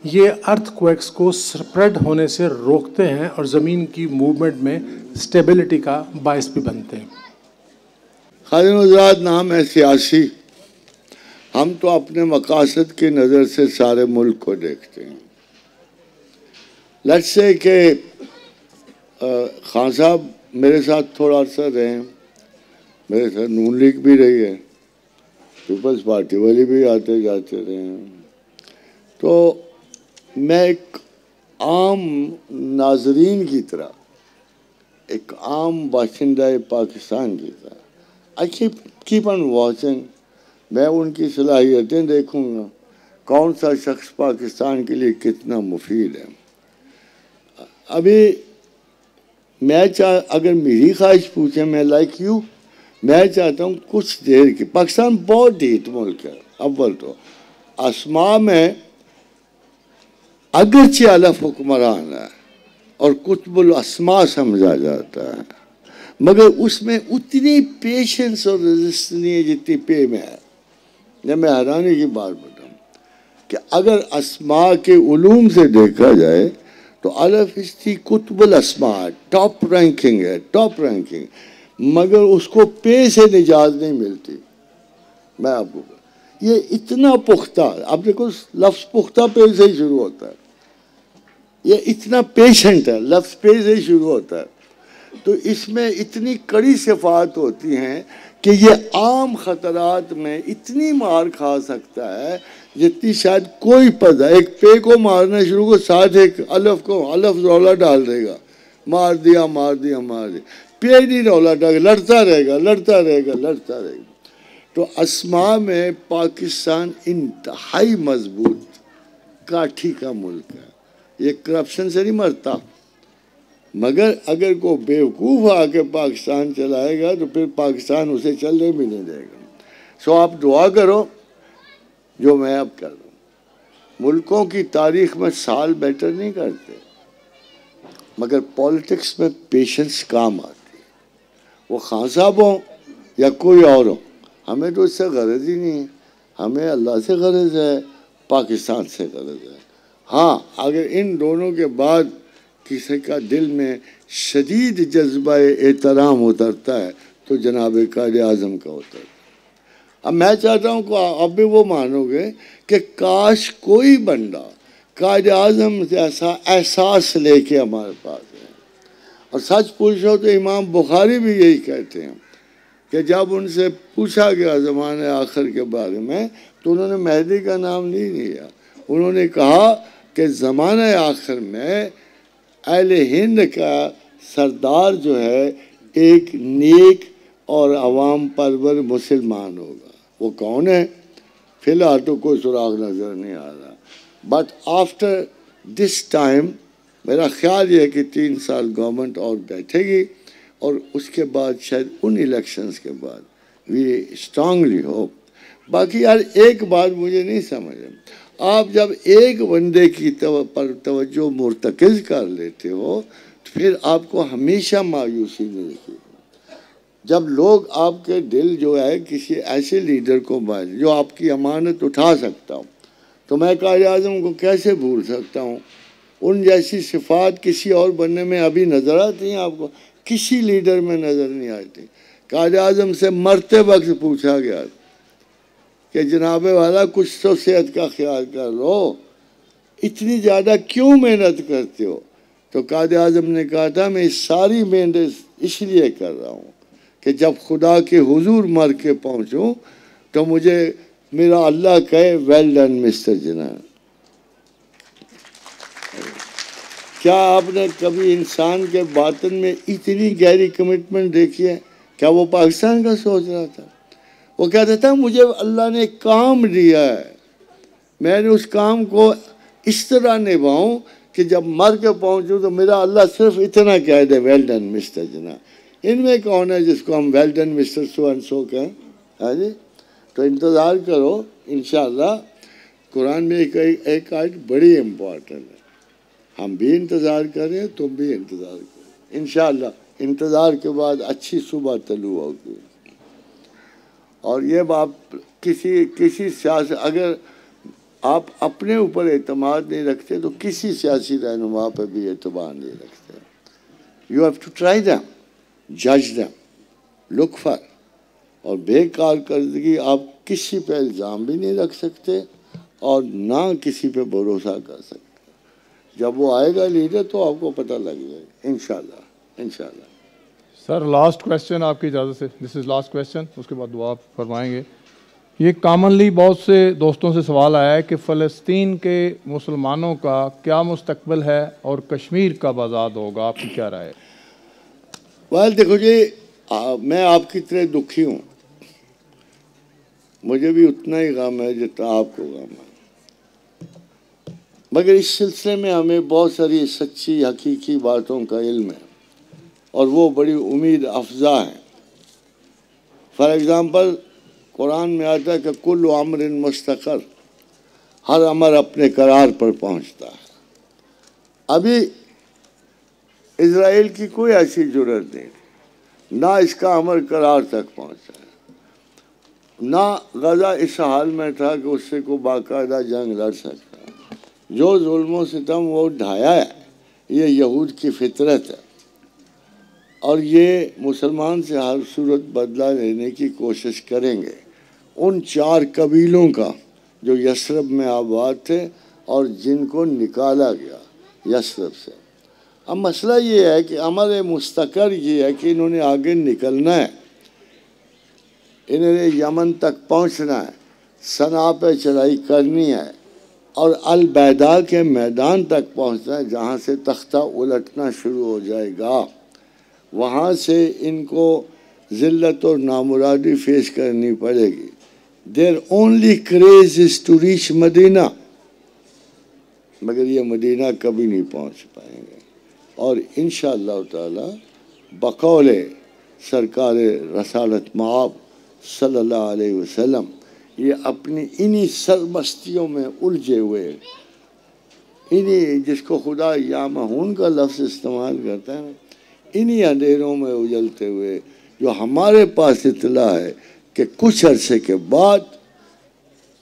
یہ ارتھ کویکس کو سپریڈ ہونے سے روکتے ہیں اور زمین کی موومنٹ میں اسٹیبلٹی کا باعث بھی بنتے ہیں. خادم حضرات، نام ہے سیاسی. ہم تو اپنے مقاصد کی نظر سے سارے ملک کو دیکھتے ہیں. لیٹس سے کہ خان صاحب میرے ساتھ تھوڑا عرصہ رہے ہیں، میرے ساتھ نون لیگ بھی رہی ہے، پیپلز پارٹی والی بھی آتے جاتے رہے ہیں. تو میں ایک عام ناظرین کی طرح، ایک عام باشندہ پاکستان کی طرح I keep on watching. میں ان کی صلاحیتیں دیکھوں گا، کون سا شخص پاکستان کے لیے کتنا مفید ہے. ابھی میں اگر میری خواہش پوچھیں، میں لائک یو، میں چاہتا ہوں کچھ دیر کی، پاکستان بہت ڈھیٹ ملک ہے. اول تو اسماء میں اگرچہ الف حکمران ہے اور قطب الاسماء سمجھا جاتا ہے، مگر اس میں اتنی پیشنس اور رزسٹ نہیں ہے جتنی پے میں ہے. جب میں حیرانی کی بات بتاؤں کہ اگر اسماء کے علوم سے دیکھا جائے تو الف اس کی قطب الاسماء ٹاپ رینکنگ ہے، ٹاپ رینکنگ، مگر اس کو پے سے نجات نہیں ملتی. میں آپ کو یہ اتنا پختہ، اب دیکھو لفظ پختہ پے سے ہی شروع ہوتا ہے، یہ اتنا پیشنٹ ہے، لفظ پے سے ہی شروع ہوتا ہے. تو اس میں اتنی کڑی صفات ہوتی ہیں کہ یہ عام خطرات میں اتنی مار کھا سکتا ہے جتنی شاید کوئی پتا. ایک پے کو مارنا شروع کو ساتھ ایک الف کو، الف رولا ڈال دے گا، مار دیا مار دیا مار دیا، پے نہیں رولا ڈال، لڑتا رہے گا لڑتا رہے گا لڑتا رہے گا. تو اسماء میں پاکستان انتہائی مضبوط کاٹھی کا ملک ہے. یہ کرپشن سے نہیں مرتا، مگر اگر کوئی بیوقوف آ کے پاکستان چلائے گا تو پھر پاکستان اسے چلنے بھی نہیں دے گا. سو آپ دعا کرو جو میں اب کر رہا ہوں. ملکوں کی تاریخ میں سال بیٹر نہیں کرتے، مگر پولیٹکس میں پیشنس کام آتی ہے. وہ خان صاحب ہوں یا کوئی اور ہو، ہمیں تو اس سے غرض ہی نہیں ہے. ہمیں اللہ سے غرض ہے، پاکستان سے غرض ہے. ہاں اگر ان دونوں کے بعد کسی کا دل میں شدید جذبہ احترام اترتا ہے تو جناب قائد اعظم کا ہوتا ہے. اب میں چاہتا ہوں کہ اب بھی وہ مانو گے کہ کاش کوئی بندہ قائد اعظم جیسا احساس لے کے ہمارے پاس ہے. اور سچ پوچھو تو امام بخاری بھی یہی کہتے ہیں کہ جب ان سے پوچھا گیا زمانے آخر کے بارے میں تو انہوں نے مہدی کا نام نہیں لیا. انہوں نے کہا کہ زمانے آخر میں اہل ہند کا سردار جو ہے ایک نیک اور عوام پرور مسلمان ہوگا. وہ کون ہے؟ فی الحال تو کوئی سراغ نظر نہیں آ رہا. بٹ آفٹر دس ٹائم میرا خیال یہ ہے کہ 3 سال گورنمنٹ اور بیٹھے گی اور اس کے بعد شاید ان الیکشنز کے بعد وی اسٹرانگلی ہوپ. باقی یار ایک بات مجھے نہیں سمجھ، آپ جب ایک بندے کی پر توجہ مرتکز کر لیتے ہو تو پھر آپ کو ہمیشہ مایوسی نہیں رکھے. جب لوگ آپ کے دل جو ہے کسی ایسے لیڈر کو جو آپ کی امانت اٹھا سکتا ہوں، تو میں قائد اعظم کو کیسے بھول سکتا ہوں. ان جیسی صفات کسی اور بننے میں ابھی نظر آتی ہیں آپ کو؟ کسی لیڈر میں نظر نہیں آتی. قائد اعظم سے مرتے وقت پوچھا گیا کہ جناب والا کچھ تو صحت کا خیال کر لو، اتنی زیادہ کیوں محنت کرتے ہو؟ تو قائد اعظم نے کہا تھا میں ساری محنت اس لیے کر رہا ہوں کہ جب خدا کے حضور مر کے پہنچوں تو مجھے میرا اللہ کہے ویل ڈن مسٹر جناح. کیا آپ نے کبھی انسان کے باطن میں اتنی گہری کمٹمنٹ دیکھی ہے؟ کیا وہ پاکستان کا سوچ رہا تھا؟ وہ کہتا تھا مجھے اللہ نے کام دیا ہے، میں نے اس کام کو اس طرح نبھاؤں کہ جب مر کے پہنچوں تو میرا اللہ صرف اتنا کہہ دے ویل ڈن مسٹر جناح۔ ان میں کون ہے جس کو ہم well done mister so and so کہیں؟ ہاں جی، تو انتظار کرو انشاءاللہ۔ قرآن میں ایک آیت بڑی امپورٹنٹ ہے، ہم بھی انتظار کریں، تم بھی انتظار کرو انشاءاللہ۔ انتظار کے بعد اچھی صبح طلوع ہوگی۔ اور یہ آپ کسی سیاست، اگر آپ اپنے اوپر اعتماد نہیں رکھتے تو کسی سیاسی رہنما پہ بھی اعتماد نہیں رکھتے۔ You have to try them, جج دیم، لک فار۔ اور بے کارکردگی آپ کسی پہ الزام بھی نہیں رکھ سکتے اور نہ کسی پہ بھروسہ کر سکتے۔ جب وہ آئے گا لیڈر تو آپ کو پتہ لگ جائے گا انشاءاللہ انشاءاللہ۔ سر لاسٹ کویسچن آپ کی اجازت سے، دس از لاسٹ کویسچن، اس کے بعد دعا فرمائیں گے۔ یہ کامنلی بہت سے دوستوں سے سوال آیا ہے کہ فلسطین کے مسلمانوں کا کیا مستقبل ہے اور کشمیر کب آزاد ہوگا، آپ کی کیا رائے ہے؟ دیکھو جی، میں آپ کی طرح دکھی ہوں، مجھے بھی اتنا ہی غم ہے جتنا آپ کو غم ہے، مگر اس سلسلے میں ہمیں بہت ساری سچی حقیقی باتوں کا علم ہے اور وہ بڑی امید افزا ہیں۔ فار ایگزامپل قرآن میں آتا ہے کہ کل امر مستقر، ہر امر اپنے قرار پر پہنچتا ہے۔ ابھی اسرائیل کی کوئی ایسی جرت نہیں، نہ اس کا امر قرار تک پہنچا ہے، نہ غزہ اس حال میں تھا کہ اس سے کوئی باقاعدہ جنگ لڑ سکتا۔ جو ظلم و ستم وہ ڈھایا ہے، یہ یہود کی فطرت ہے، اور یہ مسلمان سے ہر صورت بدلہ لینے کی کوشش کریں گے۔ ان 4 قبیلوں کا جو یثرب میں آباد تھے اور جن کو نکالا گیا یثرب سے۔ اب مسئلہ یہ ہے کہ امر مستقر یہ ہے کہ انہوں نے آگے نکلنا ہے، انہوں نے یمن تک پہنچنا ہے، صنعاء پہ چڑھائی کرنی ہے اور البیدا کے میدان تک پہنچنا ہے جہاں سے تختہ الٹنا شروع ہو جائے گا۔ وہاں سے ان کو ذلت اور نامرادی فیس کرنی پڑے گی۔ Their only craze is to reach مدینہ، مگر یہ مدینہ کبھی نہیں پہنچ پائیں گے۔ اور انشاءاللہ تعالی بقول سرکار رسالت مآب صلی اللہ علیہ وسلم، یہ اپنی انہی سرمستیوں میں الجھے ہوئے، انہی جس کو خدا یا مہون کا لفظ استعمال کرتا ہے، انہی اندھیروں میں اجلتے ہوئے جو ہمارے پاس اطلاع ہے کہ کچھ عرصے کے بعد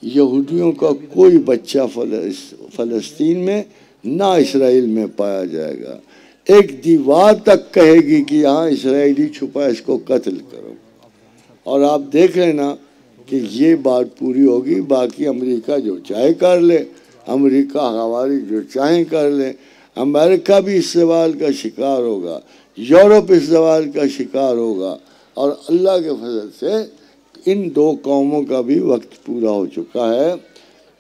یہودیوں کا کوئی بچہ فلسطین میں نہ اسرائیل میں پایا جائے گا۔ ایک دیوار تک کہے گی کہ یہاں اسرائیلی چھپا، اس کو قتل کرو۔ اور آپ دیکھ رہے نا کہ یہ بات پوری ہوگی۔ باقی امریکہ جو چاہے کر لے، امریکہ ہماری جو چاہیں کر لے، امریکہ بھی اس سوال کا شکار ہوگا، یورپ اس سوال کا شکار ہوگا، اور اللہ کے فضل سے ان 2 قوموں کا بھی وقت پورا ہو چکا ہے۔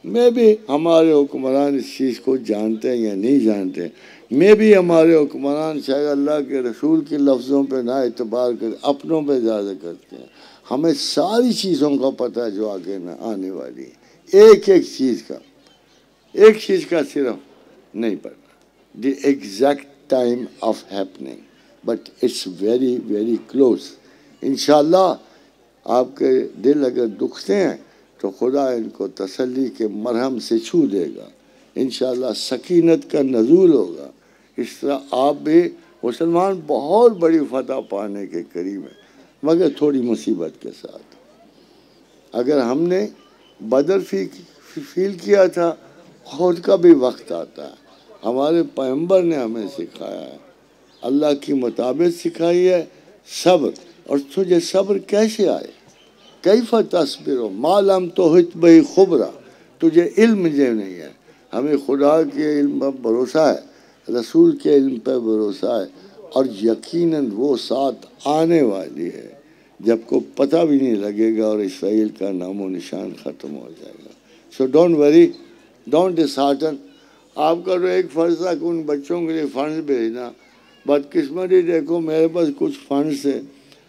میں بھی ہمارے حکمران اس چیز کو جانتے ہیں یا نہیں جانتے، میں بھی ہمارے حکمران شاید اللہ کے رسول کے لفظوں پہ نہ اعتبار کرتے، اپنوں پہ زیادہ کرتے ہیں۔ ہمیں ساری چیزوں کا پتہ ہے جو آگے نہ آنے والی ہے، ایک چیز کا صرف نہیں پتہ، the exact time of happening, but it's very very close. انشاءاللہ آپ کے دل اگر دکھتے ہیں تو خدا ان کو تسلی کے مرہم سے چھو دے گا، انشاءاللہ سکینت کا نزول ہوگا۔ اس طرح آپ بھی مسلمان بہت بڑی فتح پانے کے قریب ہیں، مگر تھوڑی مصیبت کے ساتھ۔ اگر ہم نے بدر فیل کیا تھا، خود کا بھی وقت آتا ہے۔ ہمارے پیغمبر نے ہمیں سکھایا ہے، اللہ کی مطابق سکھائی ہے صبر۔ اور تجھے صبر کیسے آئے؟ کیف تصبر ما لم تحط بہ خبرا، تجھے علم جو نہیں ہے۔ ہمیں خدا کے علم پر بھروسہ ہے، رسول کے علم پر بھروسہ ہے، اور یقیناً وہ ساتھ آنے والی ہے جب کو پتہ بھی نہیں لگے گا اور اسرائیل کا نام و نشان ختم ہو جائے گا۔ So don't worry, don't ڈسہارٹن۔ آپ کا تو ایک فرض تھا کہ ان بچوں کے لیے فنڈز بھیجنا. بدقسمتی دیکھو میرے پاس کچھ فنڈز تھے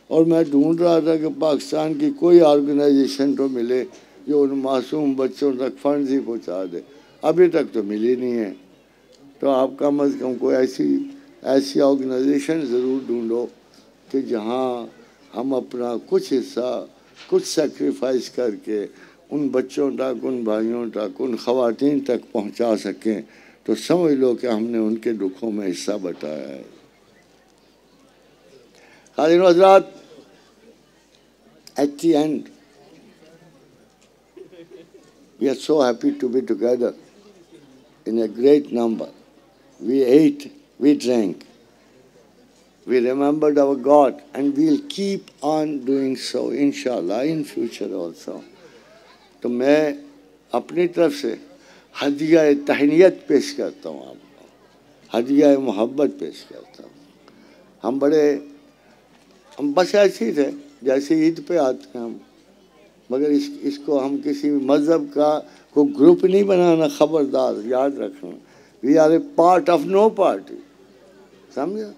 اور میں ڈھونڈ رہا تھا کہ پاکستان کی کوئی آرگنائزیشن تو ملے جو ان معصوم بچوں تک فنڈز ہی پہنچا دے. ابھی تک تو ملی نہیں ہے. تو آپ کم از کم کوئی ایسی آرگنائزیشن ضرور ڈھونڈو کہ جہاں ہم اپنا کچھ حصہ کچھ سیکریفائس کر کے ان بچوں تک، ان بھائیوں تک، ان خواتین تک پہنچا سکیں. تو سمجھ لو کہ ہم نے ان کے دکھوں میں حصہ بٹایا ہے. حاضرین و حضرات، at the end we are so happy to be together in a great number. We ate, we drank, we remembered our God, and we'll keep on doing so inshallah in future also. تو میں اپنی طرف سے ہدیہ تہنیت پیش کرتا ہوں آپ کو، ہدیہ محبت پیش کرتا ہوں. ہم بس ایسے ہی تھے جیسے عید پہ آتے ہیں ہم، مگر اس کو ہم کسی مذہب کا کوئی گروپ نہیں بنانا. خبردار یاد رکھنا، we are a part of no party. سمجھا؟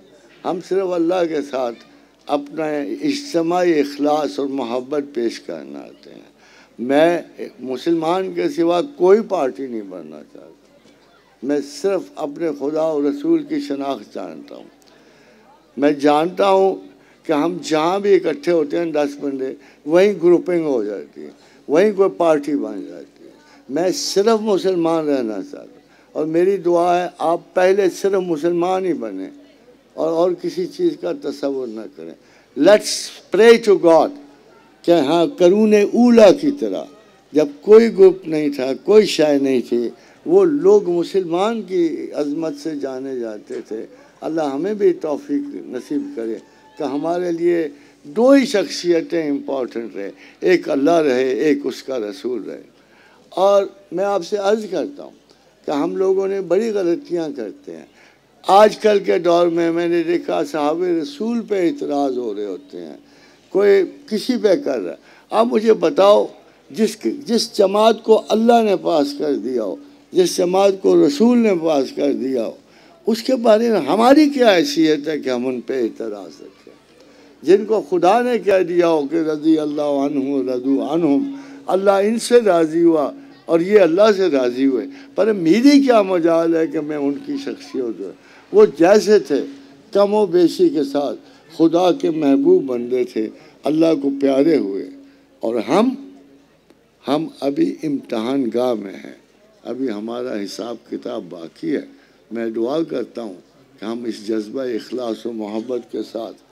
ہم صرف اللہ کے ساتھ اپنا اجتماعی اخلاص اور محبت پیش کرنا آتے ہیں. میں مسلمان کے سوا کوئی پارٹی نہیں بننا چاہتا. میں صرف اپنے خدا اور رسول کی شناخت جانتا ہوں. میں جانتا ہوں کہ ہم جہاں بھی اکٹھے ہوتے ہیں 10 بندے، وہیں گروپنگ ہو جاتی ہے، وہیں کوئی پارٹی بن جاتی ہے. میں صرف مسلمان رہنا چاہتا ہوں، اور میری دعا ہے آپ پہلے صرف مسلمان ہی بنیں اور کسی چیز کا تصور نہ کریں. لیٹس پرے ٹو گاڈ کہ ہاں قرون اولا کی طرح جب کوئی گروپ نہیں تھا، کوئی شے نہیں تھی، وہ لوگ مسلمان کی عظمت سے جانے جاتے تھے. اللہ ہمیں بھی توفیق نصیب کرے کہ ہمارے لیے 2 ہی شخصیتیں امپورٹنٹ رہے، ایک اللہ رہے، ایک اس کا رسول رہے. اور میں آپ سے عرض کرتا ہوں کہ ہم لوگوں نے بڑی غلطیاں کرتے ہیں. آج کل کے دور میں نے دیکھا صحابہ رسول پہ اعتراض ہو رہے ہوتے ہیں، کوئی کسی پہ کر رہا ہے. آپ مجھے بتاؤ جس جماعت کو اللہ نے پاس کر دیا ہو، جس جماعت کو رسول نے پاس کر دیا ہو، اس کے بارے میں ہماری کیا حیثیت ہے کہ ہم ان پہ اعتراض رکھیں؟ جن کو خدا نے کہہ دیا ہو کہ رضی اللہ عنہ رضو عنہم، اللہ ان سے راضی ہوا اور یہ اللہ سے راضی ہوئے، پر میری کیا مجال ہے کہ میں ان کی شخصیت ہوں؟ وہ جیسے تھے کم و بیشی کے ساتھ خدا کے محبوب بندے تھے، اللہ کو پیارے ہوئے. اور ہم ابھی امتحان گاہ میں ہیں، ابھی ہمارا حساب کتاب باقی ہے. میں دعا کرتا ہوں کہ ہم اس جذبہ اخلاص و محبت کے ساتھ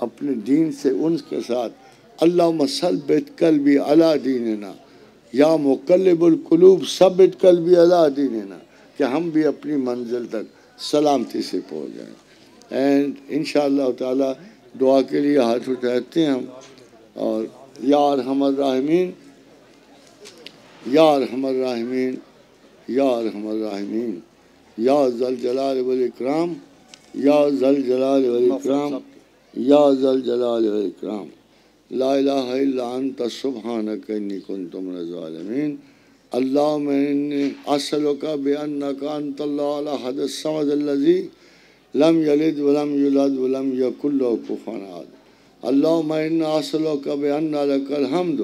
اپنے دین سے انس کے ساتھ اللہم ثبت قلبی علی دیننا یا مقلب القلوب ثبت قلبی علی دیننا، کہ ہم بھی اپنی منزل تک سلامتی سے پہنچ جائیں. اینڈ انشاءاللہ تعالی دعا کے لیے ہاتھ اٹھاتے ہیں ہم. اور یا ارحم الراحمین، یا ارحم الراحمین، یا ارحم الراحمین، یا ذل جلال والاکرام، یا ذل جلال والاکرام، یا ذل جلال والاکرام. لا الہ الا انت سبحانک انی کنت من الظالمین. اللہم انی اسألک بانک انت اللہ الاحد الصمد الذی لم یلد ولم یولد ولم یکن له کفوا احد. اللہم انی اسألک بان لک الحمد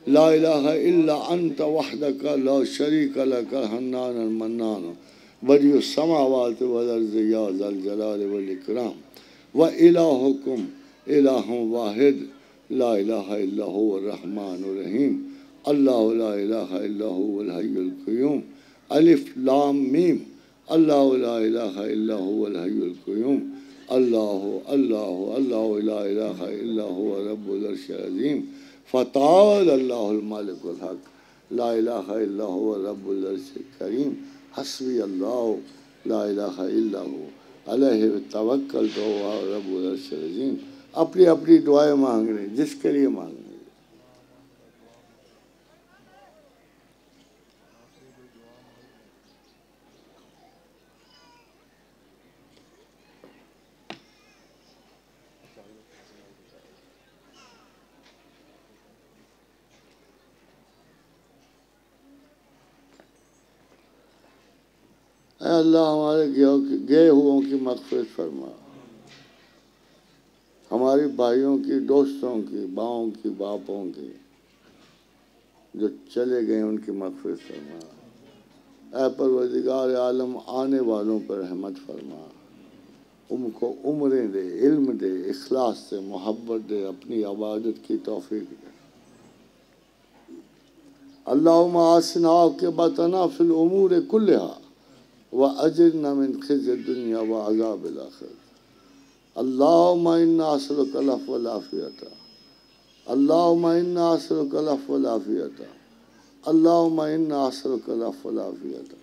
لا الہ الا انت وحدک لا شریک لک الحنان المنان بدیع السماوات والارض یا ذا الجلال والاکرام. وإلہکم الہ واحد لا الہ الا هو الرحمن الرحیم. اللہ لا الہ الا هو الحی القیوم. الف لام میم. اللہ لا الہ الا هو الحی القیوم. اللہ اللہ لا الہ الا هو رب العرش العظیم. فتعال اللہ الملک الحق. لا الہ الا هو رب العرش الکریم. حسبی اللہ لا الہ الا هو علیہ توکلت وہو رب العرش العظیم. اپنی اپنی دعائیں مانگ رہے ہیں جس کے لیے مانگ رہے ہیں. اے اللہ ہمارے گئے ہوئوں کی مغفرت فرما، ہمارے بھائیوں کی، دوستوں کی، باؤں کی، باپوں کی جو چلے گئے ان کی مغفرت فرما۔ اے پروردگار عالم آنے والوں پر رحمت فرما، ان کو عمریں دے، علم دے، اخلاص سے محبت دے، اپنی عبادت کی توفیق دے۔ اللہم آسنا عاقبتنا فی الامور کلہا واجرنا من خزی الدنیا وعذاب الآخرہ۔ اللہم انا اسألک العفو والعافیۃ، اللہم انا اسألک العفو والعافیۃ، اللہم انا اسألک العفو والعافیۃ۔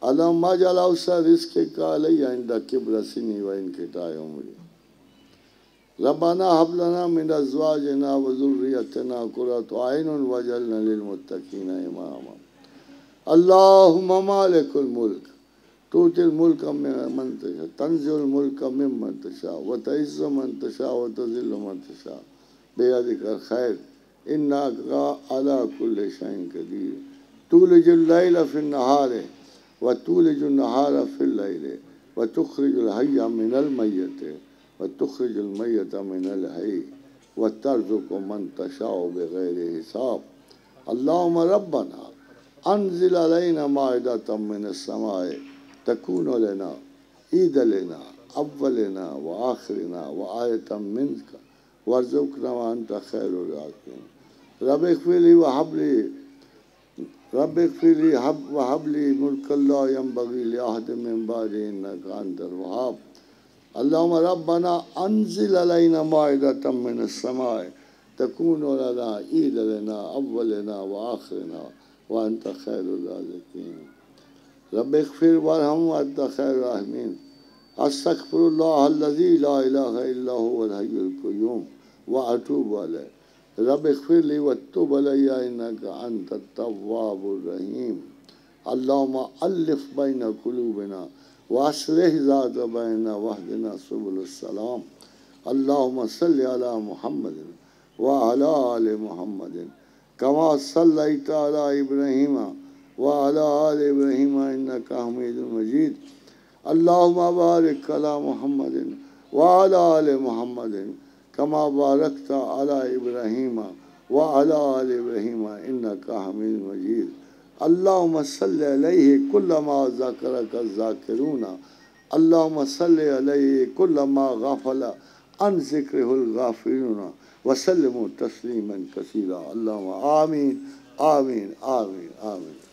اللہم اجعل اوسع رزقک علی عند کبر سنی وانقطاع عمری۔ ربنا هب لنا من ازواجنا وذريتنا قرة اعين واجعلنا للمتقين اماما۔ اللهم مالك الملك تؤتي الملك من تشاء، تنزع الملك ممن تشاء، وتعز من تشاء وتذل من تشاء، بيدك الخير انك على كل شيء قدير، تولج الليل في النهار وتولج النهار في الليل، وتخرج الحي من الميت وتخرج الميت من الحي، وترزق من تشاء بغير حساب۔ اللهم ربنا انزل علينا مائدة من السماء تكون لنا عيدا لنا اولنا واخرنا وآية منك وارزقنا وانت خير الرازقين۔ رب اغفر لي وهب لي ملكا لا ينبغي لأحد من بعدي انك انت الوهاب۔ اللهم ربنا انزل علينا مائدة من السماء تكون لنا عيدا لنا اولنا واخرنا وانت خير الرازقين۔ رب اغفر وارحم وانت خير الراحمين۔ استغفر الله الذي لا اله الا هو الحي القيوم واتوب عليه۔ رب اغفر لي وتب علي انك انت التواب الرحيم۔ اللهم الف بين قلوبنا واصلح ذات بيننا واهدنا سبل السلام۔ اللهم صل على محمد وعلى آل محمد كما صليت على إبراهيم وعلى آل إبراهيم إنك حميد مجيد۔ اللهم بارك على محمد وعلى آل محمد كما باركت على إبراهيم وعلى آل إبراهيم إنك حميد مجيد۔ اللهم صل عليه كلما ذكرك الذاكرون، اللهم صل عليه كلما غفل عن ذكره الغافلون، وسلموا تسليما كثيرا۔ اللهم آمين آمين آمين آمين۔